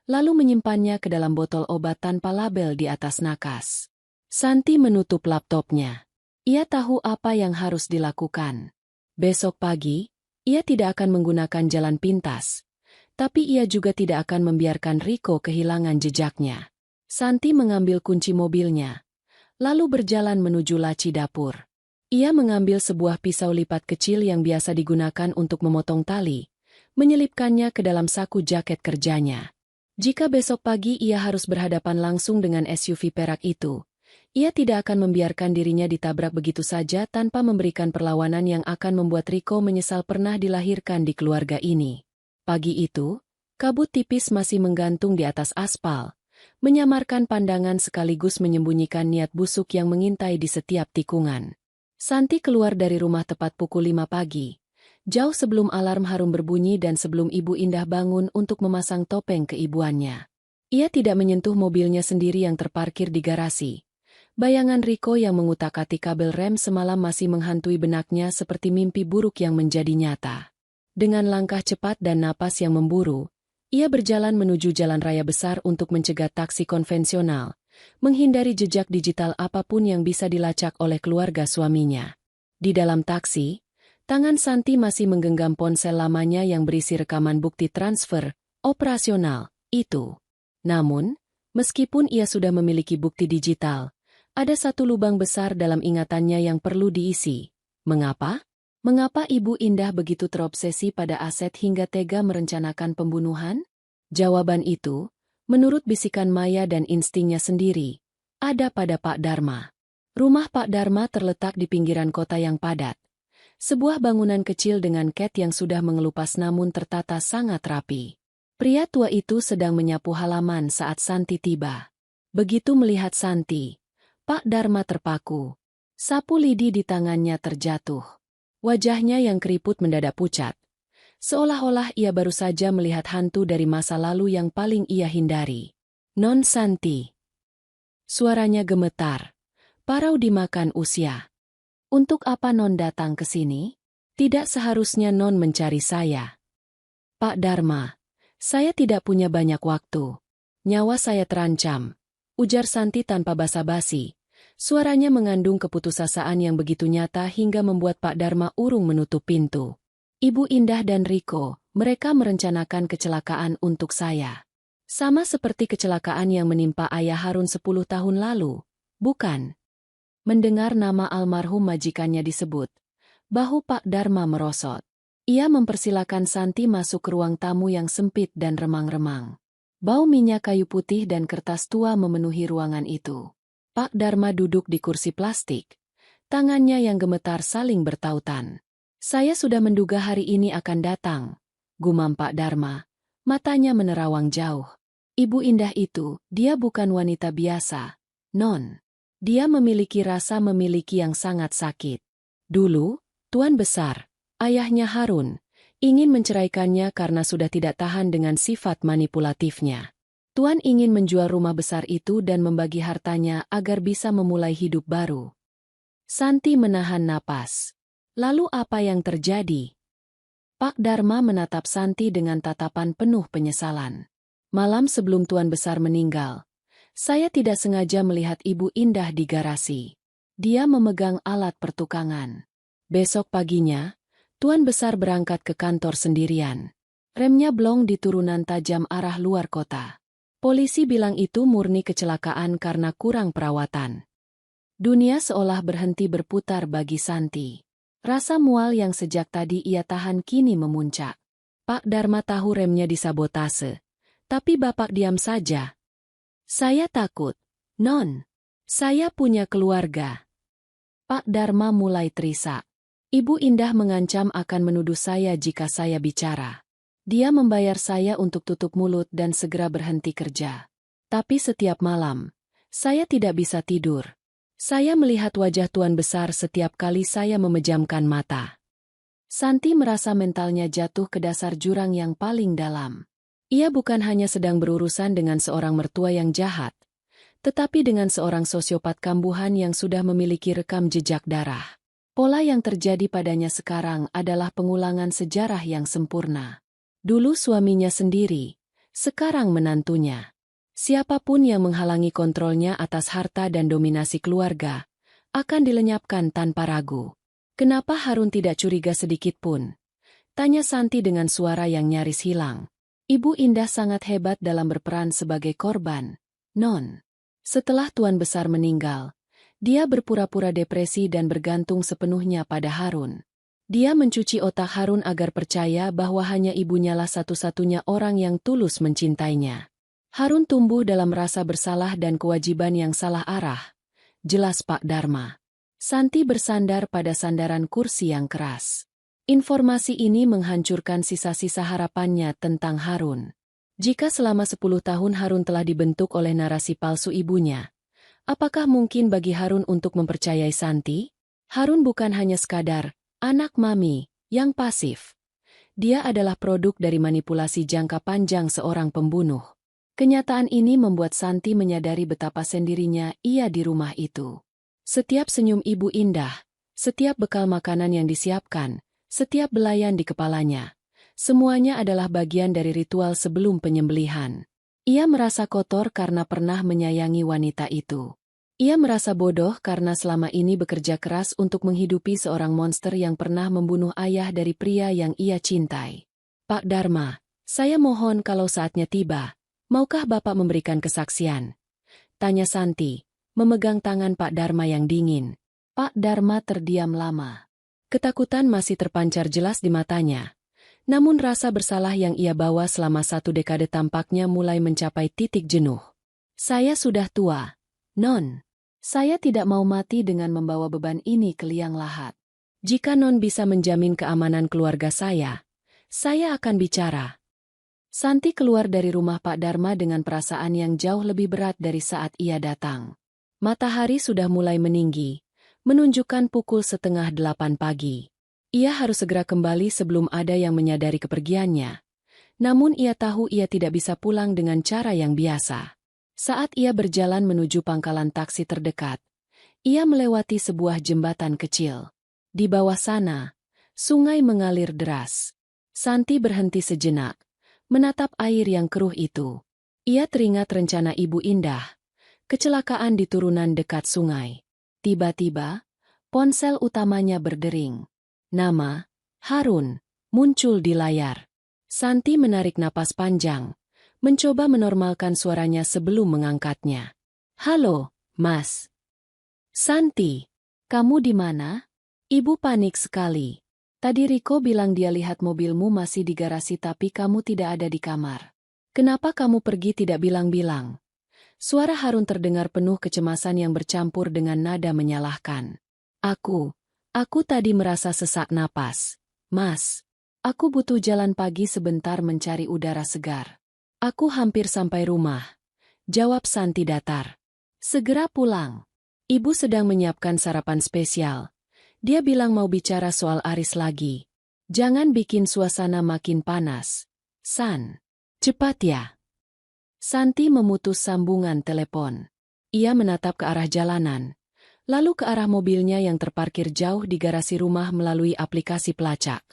[SPEAKER 1] lalu menyimpannya ke dalam botol obat tanpa label di atas nakas. Santi menutup laptopnya. Ia tahu apa yang harus dilakukan. Besok pagi, ia tidak akan menggunakan jalan pintas, tapi ia juga tidak akan membiarkan Riko kehilangan jejaknya. Santi mengambil kunci mobilnya, lalu berjalan menuju laci dapur. Ia mengambil sebuah pisau lipat kecil yang biasa digunakan untuk memotong tali, menyelipkannya ke dalam saku jaket kerjanya. Jika besok pagi ia harus berhadapan langsung dengan SUV perak itu, ia tidak akan membiarkan dirinya ditabrak begitu saja tanpa memberikan perlawanan yang akan membuat Riko menyesal pernah dilahirkan di keluarga ini. Pagi itu, kabut tipis masih menggantung di atas aspal, menyamarkan pandangan sekaligus menyembunyikan niat busuk yang mengintai di setiap tikungan. Santi keluar dari rumah tepat pukul 5 pagi, jauh sebelum alarm Harun berbunyi dan sebelum Ibu Indah bangun untuk memasang topeng keibuannya. Ia tidak menyentuh mobilnya sendiri yang terparkir di garasi. Bayangan Riko yang mengutak-atik kabel rem semalam masih menghantui benaknya seperti mimpi buruk yang menjadi nyata. Dengan langkah cepat dan napas yang memburu, ia berjalan menuju jalan raya besar untuk mencegat taksi konvensional, menghindari jejak digital apapun yang bisa dilacak oleh keluarga suaminya. Di dalam taksi, tangan Santi masih menggenggam ponsel lamanya yang berisi rekaman bukti transfer operasional itu. Namun, meskipun ia sudah memiliki bukti digital, ada satu lubang besar dalam ingatannya yang perlu diisi. Mengapa? Mengapa Ibu Indah begitu terobsesi pada aset hingga tega merencanakan pembunuhan? Jawaban itu, menurut bisikan Maya dan instingnya sendiri, ada pada Pak Dharma. Rumah Pak Dharma terletak di pinggiran kota yang padat. Sebuah bangunan kecil dengan cat yang sudah mengelupas namun tertata sangat rapi. Pria tua itu sedang menyapu halaman saat Santi tiba. Begitu melihat Santi, Pak Dharma terpaku. Sapu lidi di tangannya terjatuh. Wajahnya yang keriput mendadak pucat. Seolah-olah ia baru saja melihat hantu dari masa lalu yang paling ia hindari. Non Santi. Suaranya gemetar. Parau dimakan usia. Untuk apa Non datang ke sini? Tidak seharusnya Non mencari saya. Pak Dharma, saya tidak punya banyak waktu. Nyawa saya terancam, ujar Santi tanpa basa-basi. Suaranya mengandung keputusasaan yang begitu nyata hingga membuat Pak Dharma urung menutup pintu. Ibu Indah dan Riko, mereka merencanakan kecelakaan untuk saya. Sama seperti kecelakaan yang menimpa ayah Harun 10 tahun lalu, bukan? Mendengar nama almarhum majikannya disebut, bahu Pak Dharma merosot. Ia mempersilakan Santi masuk ke ruang tamu yang sempit dan remang-remang. Bau minyak kayu putih dan kertas tua memenuhi ruangan itu. Pak Dharma duduk di kursi plastik. Tangannya yang gemetar saling bertautan. Saya sudah menduga hari ini akan datang, gumam Pak Dharma. Matanya menerawang jauh. Ibu Indah itu, dia bukan wanita biasa, Non. Dia memiliki rasa memiliki yang sangat sakit. Dulu, Tuan Besar, ayahnya Harun, ingin menceraikannya karena sudah tidak tahan dengan sifat manipulatifnya. Tuan ingin menjual rumah besar itu dan membagi hartanya agar bisa memulai hidup baru. Santi menahan napas. Lalu apa yang terjadi? Pak Dharma menatap Santi dengan tatapan penuh penyesalan. Malam sebelum Tuan Besar meninggal, saya tidak sengaja melihat Ibu Indah di garasi. Dia memegang alat pertukangan. Besok paginya, Tuan Besar berangkat ke kantor sendirian. Remnya blong di turunan tajam arah luar kota. Polisi bilang itu murni kecelakaan karena kurang perawatan. Dunia seolah berhenti berputar bagi Santi. Rasa mual yang sejak tadi ia tahan kini memuncak. Pak Dharma tahu remnya disabotase. Tapi Bapak diam saja. Saya takut. Non. Saya punya keluarga. Pak Dharma mulai terisak. Ibu Indah mengancam akan menuduh saya jika saya bicara. Dia membayar saya untuk tutup mulut dan segera berhenti kerja. Tapi setiap malam, saya tidak bisa tidur. Saya melihat wajah Tuan Besar setiap kali saya memejamkan mata. Santi merasa mentalnya jatuh ke dasar jurang yang paling dalam. Ia bukan hanya sedang berurusan dengan seorang mertua yang jahat, tetapi dengan seorang sosiopat kambuhan yang sudah memiliki rekam jejak darah. Pola yang terjadi padanya sekarang adalah pengulangan sejarah yang sempurna. Dulu suaminya sendiri, sekarang menantunya. Siapapun yang menghalangi kontrolnya atas harta dan dominasi keluarga, akan dilenyapkan tanpa ragu. Kenapa Harun tidak curiga sedikit pun? Tanya Santi dengan suara yang nyaris hilang. Ibu Indah sangat hebat dalam berperan sebagai korban, Non. Setelah Tuan Besar meninggal, dia berpura-pura depresi dan bergantung sepenuhnya pada Harun. Dia mencuci otak Harun agar percaya bahwa hanya ibunya lah satu-satunya orang yang tulus mencintainya. Harun tumbuh dalam rasa bersalah dan kewajiban yang salah arah. Jelas Pak Dharma. Santi bersandar pada sandaran kursi yang keras. Informasi ini menghancurkan sisa-sisa harapannya tentang Harun. Jika selama 10 tahun Harun telah dibentuk oleh narasi palsu ibunya, apakah mungkin bagi Harun untuk mempercayai Santi? Harun bukan hanya sekadar anak mami yang pasif. Dia adalah produk dari manipulasi jangka panjang seorang pembunuh. Kenyataan ini membuat Santi menyadari betapa sendirinya ia di rumah itu. Setiap senyum Ibu Indah, setiap bekal makanan yang disiapkan, setiap belayan di kepalanya, semuanya adalah bagian dari ritual sebelum penyembelihan. Ia merasa kotor karena pernah menyayangi wanita itu. Ia merasa bodoh karena selama ini bekerja keras untuk menghidupi seorang monster yang pernah membunuh ayah dari pria yang ia cintai. Pak Dharma, saya mohon kalau saatnya tiba, maukah Bapak memberikan kesaksian? Tanya Santi, memegang tangan Pak Dharma yang dingin. Pak Dharma terdiam lama. Ketakutan masih terpancar jelas di matanya. Namun rasa bersalah yang ia bawa selama 1 dekade tampaknya mulai mencapai titik jenuh. Saya sudah tua, Non. Saya tidak mau mati dengan membawa beban ini ke liang lahat. Jika Non bisa menjamin keamanan keluarga saya akan bicara. Santi keluar dari rumah Pak Dharma dengan perasaan yang jauh lebih berat dari saat ia datang. Matahari sudah mulai meninggi, menunjukkan pukul 7:30 pagi. Ia harus segera kembali sebelum ada yang menyadari kepergiannya. Namun ia tahu ia tidak bisa pulang dengan cara yang biasa. Saat ia berjalan menuju pangkalan taksi terdekat, ia melewati sebuah jembatan kecil. Di bawah sana, sungai mengalir deras. Santi berhenti sejenak, menatap air yang keruh itu. Ia teringat rencana Ibu Indah, kecelakaan di turunan dekat sungai. Tiba-tiba, ponsel utamanya berdering. Nama, Harun, muncul di layar. Santi menarik napas panjang, mencoba menormalkan suaranya sebelum mengangkatnya. Halo, Mas. Santi, kamu di mana? Ibu panik sekali. Tadi Riko bilang dia lihat mobilmu masih di garasi tapi kamu tidak ada di kamar. Kenapa kamu pergi tidak bilang-bilang? Suara Harun terdengar penuh kecemasan yang bercampur dengan nada menyalahkan. Aku tadi merasa sesak napas. Mas, aku butuh jalan pagi sebentar mencari udara segar. Aku hampir sampai rumah. Jawab Santi datar. Segera pulang. Ibu sedang menyiapkan sarapan spesial. Dia bilang mau bicara soal Aris lagi. Jangan bikin suasana makin panas. San. Cepat ya. Santi memutus sambungan telepon. Ia menatap ke arah jalanan, lalu ke arah mobilnya yang terparkir jauh di garasi rumah melalui aplikasi pelacak.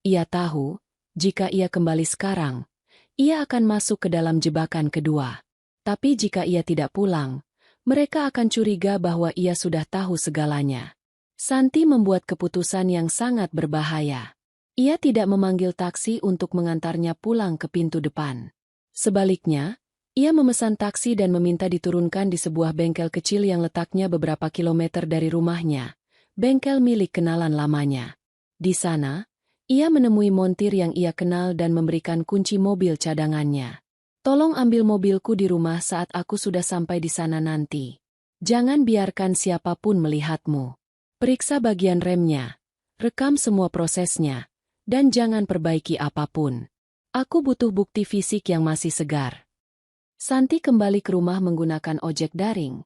[SPEAKER 1] Ia tahu, jika ia kembali sekarang, ia akan masuk ke dalam jebakan kedua. Tapi jika ia tidak pulang, mereka akan curiga bahwa ia sudah tahu segalanya. Santi membuat keputusan yang sangat berbahaya. Ia tidak memanggil taksi untuk mengantarnya pulang ke pintu depan. Sebaliknya, ia memesan taksi dan meminta diturunkan di sebuah bengkel kecil yang letaknya beberapa kilometer dari rumahnya, bengkel milik kenalan lamanya. Di sana, ia menemui montir yang ia kenal dan memberikan kunci mobil cadangannya. Tolong ambil mobilku di rumah saat aku sudah sampai di sana nanti. Jangan biarkan siapapun melihatmu. Periksa bagian remnya, rekam semua prosesnya, dan jangan perbaiki apapun. Aku butuh bukti fisik yang masih segar. Santi kembali ke rumah menggunakan ojek daring.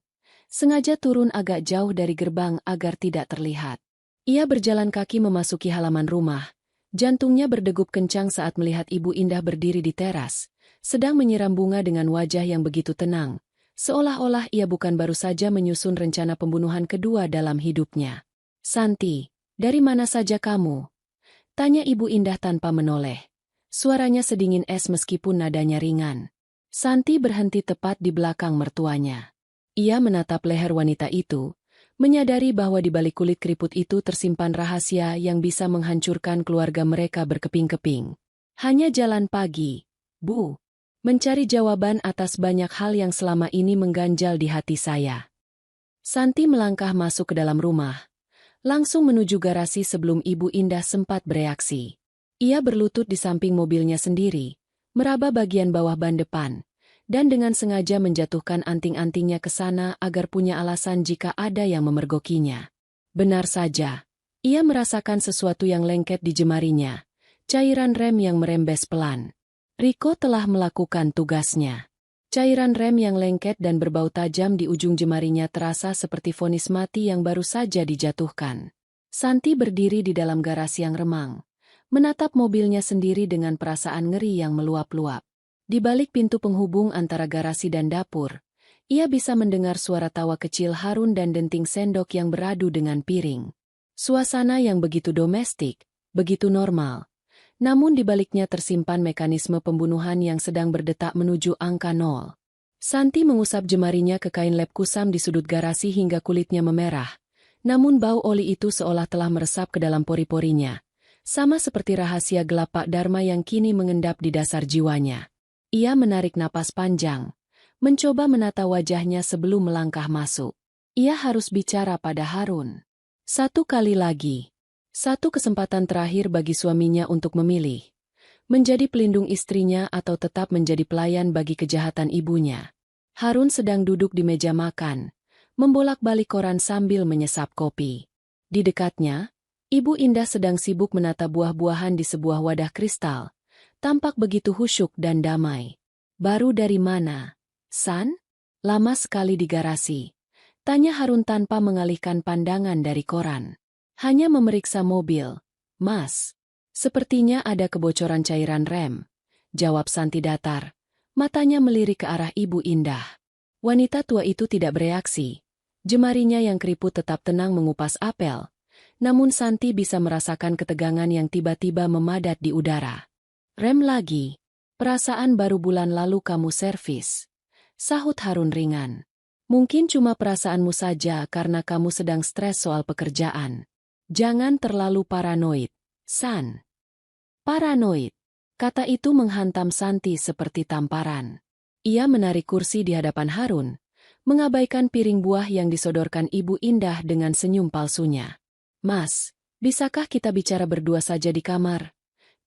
[SPEAKER 1] Sengaja turun agak jauh dari gerbang agar tidak terlihat. Ia berjalan kaki memasuki halaman rumah. Jantungnya berdegup kencang saat melihat Ibu Indah berdiri di teras, sedang menyiram bunga dengan wajah yang begitu tenang, seolah-olah ia bukan baru saja menyusun rencana pembunuhan kedua dalam hidupnya. "Santi, dari mana saja kamu?" tanya Ibu Indah tanpa menoleh. Suaranya sedingin es meskipun nadanya ringan. Santi berhenti tepat di belakang mertuanya. Ia menatap leher wanita itu, menyadari bahwa di balik kulit keriput itu tersimpan rahasia yang bisa menghancurkan keluarga mereka berkeping-keping. "Hanya jalan pagi, Bu. Mencari jawaban atas banyak hal yang selama ini mengganjal di hati saya." Santi melangkah masuk ke dalam rumah, langsung menuju garasi sebelum Ibu Indah sempat bereaksi. Ia berlutut di samping mobilnya sendiri, meraba bagian bawah ban depan, dan dengan sengaja menjatuhkan anting-antingnya ke sana agar punya alasan jika ada yang memergokinya. Benar saja, ia merasakan sesuatu yang lengket di jemarinya, cairan rem yang merembes pelan. Rico telah melakukan tugasnya. Cairan rem yang lengket dan berbau tajam di ujung jemarinya terasa seperti vonis mati yang baru saja dijatuhkan. Santi berdiri di dalam garasi yang remang, menatap mobilnya sendiri dengan perasaan ngeri yang meluap-luap. Di balik pintu penghubung antara garasi dan dapur, ia bisa mendengar suara tawa kecil Harun dan denting sendok yang beradu dengan piring. Suasana yang begitu domestik, begitu normal. Namun di baliknya tersimpan mekanisme pembunuhan yang sedang berdetak menuju angka 0. Santi mengusap jemarinya ke kain lap kusam di sudut garasi hingga kulitnya memerah. Namun bau oli itu seolah telah meresap ke dalam pori-porinya. Sama seperti rahasia gelap Pak Dharma yang kini mengendap di dasar jiwanya. Ia menarik napas panjang, mencoba menata wajahnya sebelum melangkah masuk. Ia harus bicara pada Harun. Satu kali lagi. Satu kesempatan terakhir bagi suaminya untuk memilih. Menjadi pelindung istrinya atau tetap menjadi pelayan bagi kejahatan ibunya. Harun sedang duduk di meja makan, membolak-balik koran sambil menyesap kopi. Di dekatnya, Ibu Indah sedang sibuk menata buah-buahan di sebuah wadah kristal. Tampak begitu khusyuk dan damai. "Baru dari mana, San?" "Lama sekali di garasi," tanya Harun tanpa mengalihkan pandangan dari koran. "Hanya memeriksa mobil, Mas." "Sepertinya ada kebocoran cairan rem," jawab Santi datar. Matanya melirik ke arah Ibu Indah. Wanita tua itu tidak bereaksi. Jemarinya yang keriput tetap tenang mengupas apel. Namun Santi bisa merasakan ketegangan yang tiba-tiba memadat di udara. "Rem lagi. Perasaan baru bulan lalu kamu servis," sahut Harun ringan. "Mungkin cuma perasaanmu saja karena kamu sedang stres soal pekerjaan. Jangan terlalu paranoid, San." "Paranoid." Kata itu menghantam Santi seperti tamparan. Ia menarik kursi di hadapan Harun, mengabaikan piring buah yang disodorkan Ibu Indah dengan senyum palsunya. "Mas, bisakah kita bicara berdua saja di kamar?"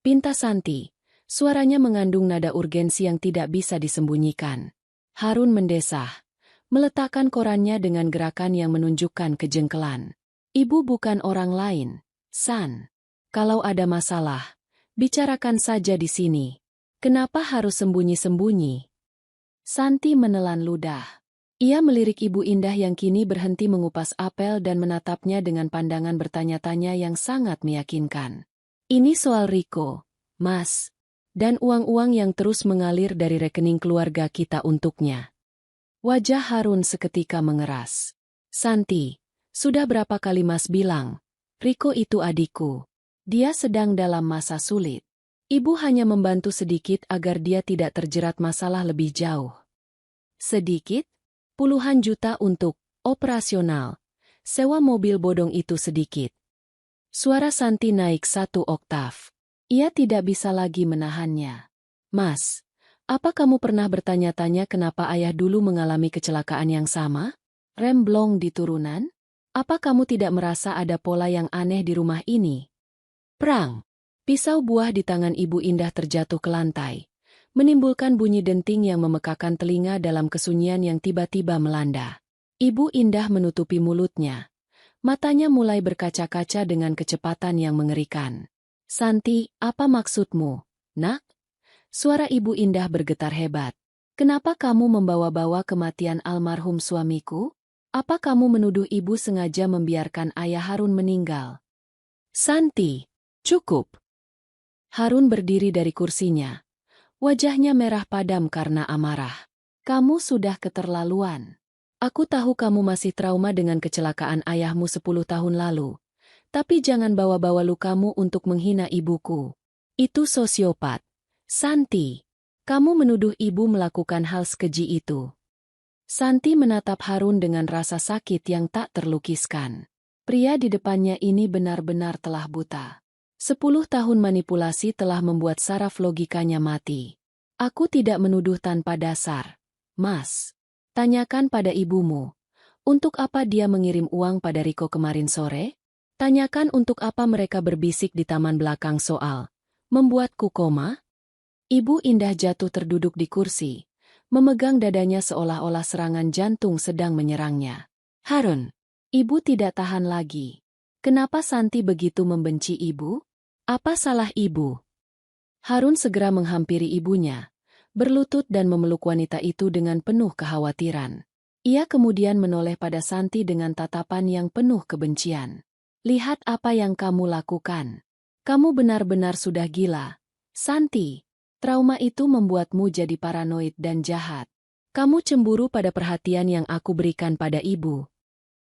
[SPEAKER 1] pinta Santi. Suaranya mengandung nada urgensi yang tidak bisa disembunyikan. Harun mendesah, meletakkan korannya dengan gerakan yang menunjukkan kejengkelan. "Ibu bukan orang lain, San. Kalau ada masalah, bicarakan saja di sini. Kenapa harus sembunyi-sembunyi?" Santi menelan ludah. Ia melirik Ibu Indah yang kini berhenti mengupas apel dan menatapnya dengan pandangan bertanya-tanya yang sangat meyakinkan. "Ini soal Rico, Mas. Dan uang-uang yang terus mengalir dari rekening keluarga kita untuknya. Wajah Harun seketika mengeras. Santi, sudah berapa kali Mas bilang, Riko itu adikku. Dia sedang dalam masa sulit. Ibu hanya membantu sedikit agar dia tidak terjerat masalah lebih jauh. Sedikit? Puluhan juta untuk operasional. Sewa mobil bodong itu sedikit. Suara Santi naik 1 oktav. Ia tidak bisa lagi menahannya. Mas, apa kamu pernah bertanya-tanya kenapa ayah dulu mengalami kecelakaan yang sama? Remblong di turunan? Apa kamu tidak merasa ada pola yang aneh di rumah ini? Prang! Pisau buah di tangan Ibu Indah terjatuh ke lantai, menimbulkan bunyi denting yang memekakan telinga dalam kesunyian yang tiba-tiba melanda. Ibu Indah menutupi mulutnya. Matanya mulai berkaca-kaca dengan kecepatan yang mengerikan. Santi, apa maksudmu, nak? Suara Ibu Indah bergetar hebat. Kenapa kamu membawa-bawa kematian almarhum suamiku? Apa kamu menuduh ibu sengaja membiarkan ayah Harun meninggal? Santi, cukup. Harun berdiri dari kursinya. Wajahnya merah padam karena amarah. Kamu sudah keterlaluan. Aku tahu kamu masih trauma dengan kecelakaan ayahmu 10 tahun lalu. Tapi jangan bawa-bawa lukamu untuk menghina ibuku. Itu sosiopat. Santi, kamu menuduh ibu melakukan hal sekeji itu. Santi menatap Harun dengan rasa sakit yang tak terlukiskan. Pria di depannya ini benar-benar telah buta. 10 tahun manipulasi telah membuat saraf logikanya mati. Aku tidak menuduh tanpa dasar. Mas, tanyakan pada ibumu. Untuk apa dia mengirim uang pada Riko kemarin sore? Tanyakan untuk apa mereka berbisik di taman belakang soal membuatku koma? Ibu Indah jatuh terduduk di kursi, memegang dadanya seolah-olah serangan jantung sedang menyerangnya. Harun, ibu tidak tahan lagi. Kenapa Santi begitu membenci ibu? Apa salah ibu? Harun segera menghampiri ibunya, berlutut dan memeluk wanita itu dengan penuh kekhawatiran. Ia kemudian menoleh pada Santi dengan tatapan yang penuh kebencian. Lihat apa yang kamu lakukan. Kamu benar-benar sudah gila. Santi, trauma itu membuatmu jadi paranoid dan jahat. Kamu cemburu pada perhatian yang aku berikan pada ibu.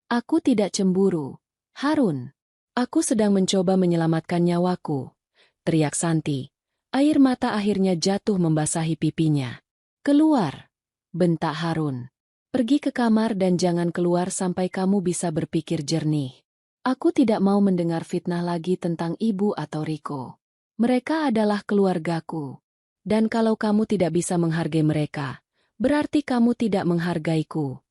[SPEAKER 1] Aku tidak cemburu. Harun, aku sedang mencoba menyelamatkan nyawaku, teriak Santi. Air mata akhirnya jatuh membasahi pipinya. Keluar, bentak Harun. Pergi ke kamar dan jangan keluar sampai kamu bisa berpikir jernih. Aku tidak mau mendengar fitnah lagi tentang ibu atau Riko. Mereka adalah keluargaku. Dan kalau kamu tidak bisa menghargai mereka, berarti kamu tidak menghargaiku.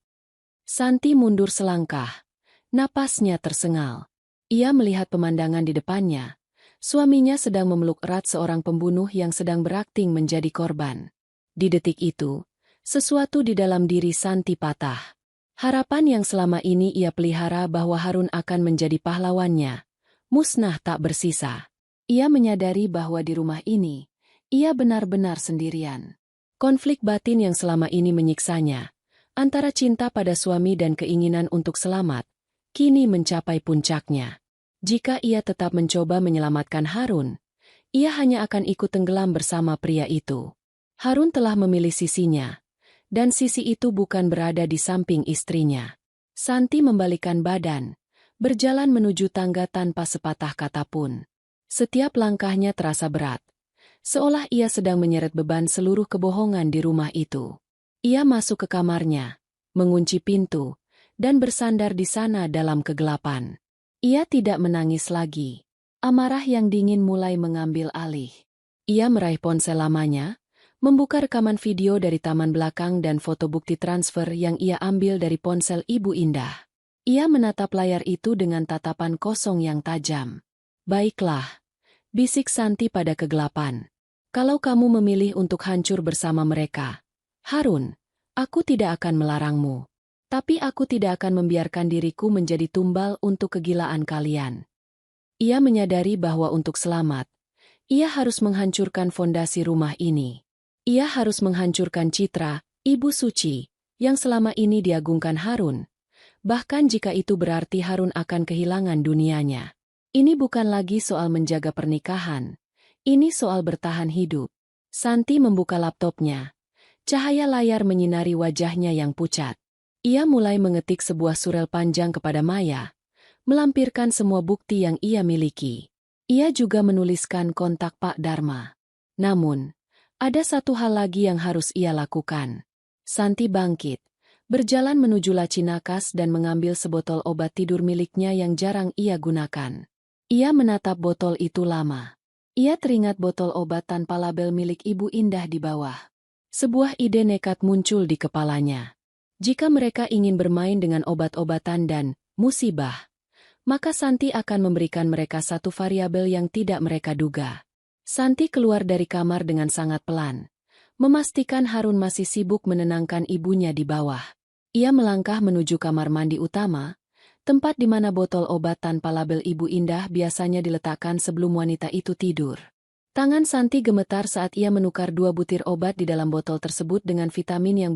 [SPEAKER 1] Santi mundur selangkah. Napasnya tersengal. Ia melihat pemandangan di depannya. Suaminya sedang memeluk erat seorang pembunuh yang sedang berakting menjadi korban. Di detik itu, sesuatu di dalam diri Santi patah. Harapan yang selama ini ia pelihara bahwa Harun akan menjadi pahlawannya, musnah tak bersisa. Ia menyadari bahwa di rumah ini, ia benar-benar sendirian. Konflik batin yang selama ini menyiksanya, antara cinta pada suami dan keinginan untuk selamat, kini mencapai puncaknya. Jika ia tetap mencoba menyelamatkan Harun, ia hanya akan ikut tenggelam bersama pria itu. Harun telah memilih sisinya, dan sisi itu bukan berada di samping istrinya. Santi membalikkan badan, berjalan menuju tangga tanpa sepatah kata pun. Setiap langkahnya terasa berat, seolah ia sedang menyeret beban seluruh kebohongan di rumah itu. Ia masuk ke kamarnya, mengunci pintu, dan bersandar di sana dalam kegelapan. Ia tidak menangis lagi. Amarah yang dingin mulai mengambil alih. Ia meraih ponsel lamanya, membuka rekaman video dari taman belakang dan foto bukti transfer yang ia ambil dari ponsel Ibu Indah. Ia menatap layar itu dengan tatapan kosong yang tajam. Baiklah, bisik Santi pada kegelapan. Kalau kamu memilih untuk hancur bersama mereka, Harun, aku tidak akan melarangmu. Tapi aku tidak akan membiarkan diriku menjadi tumbal untuk kegilaan kalian. Ia menyadari bahwa untuk selamat, ia harus menghancurkan fondasi rumah ini. Ia harus menghancurkan citra Ibu Suci yang selama ini diagungkan Harun. Bahkan jika itu berarti Harun akan kehilangan dunianya. Ini bukan lagi soal menjaga pernikahan. Ini soal bertahan hidup. Santi membuka laptopnya. Cahaya layar menyinari wajahnya yang pucat. Ia mulai mengetik sebuah surel panjang kepada Maya, melampirkan semua bukti yang ia miliki. Ia juga menuliskan kontak Pak Dharma. Namun, ada satu hal lagi yang harus ia lakukan. Santi bangkit, berjalan menuju laci nakas dan mengambil sebotol obat tidur miliknya yang jarang ia gunakan. Ia menatap botol itu lama. Ia teringat botol obat tanpa label milik Ibu Indah di bawah. Sebuah ide nekat muncul di kepalanya. Jika mereka ingin bermain dengan obat-obatan dan musibah, maka Santi akan memberikan mereka satu variabel yang tidak mereka duga. Santi keluar dari kamar dengan sangat pelan, memastikan Harun masih sibuk menenangkan ibunya di bawah. Ia melangkah menuju kamar mandi utama, tempat di mana botol obat tanpa label Ibu Indah biasanya diletakkan sebelum wanita itu tidur. Tangan Santi gemetar saat ia menukar 2 butir obat di dalam botol tersebut dengan vitamin yang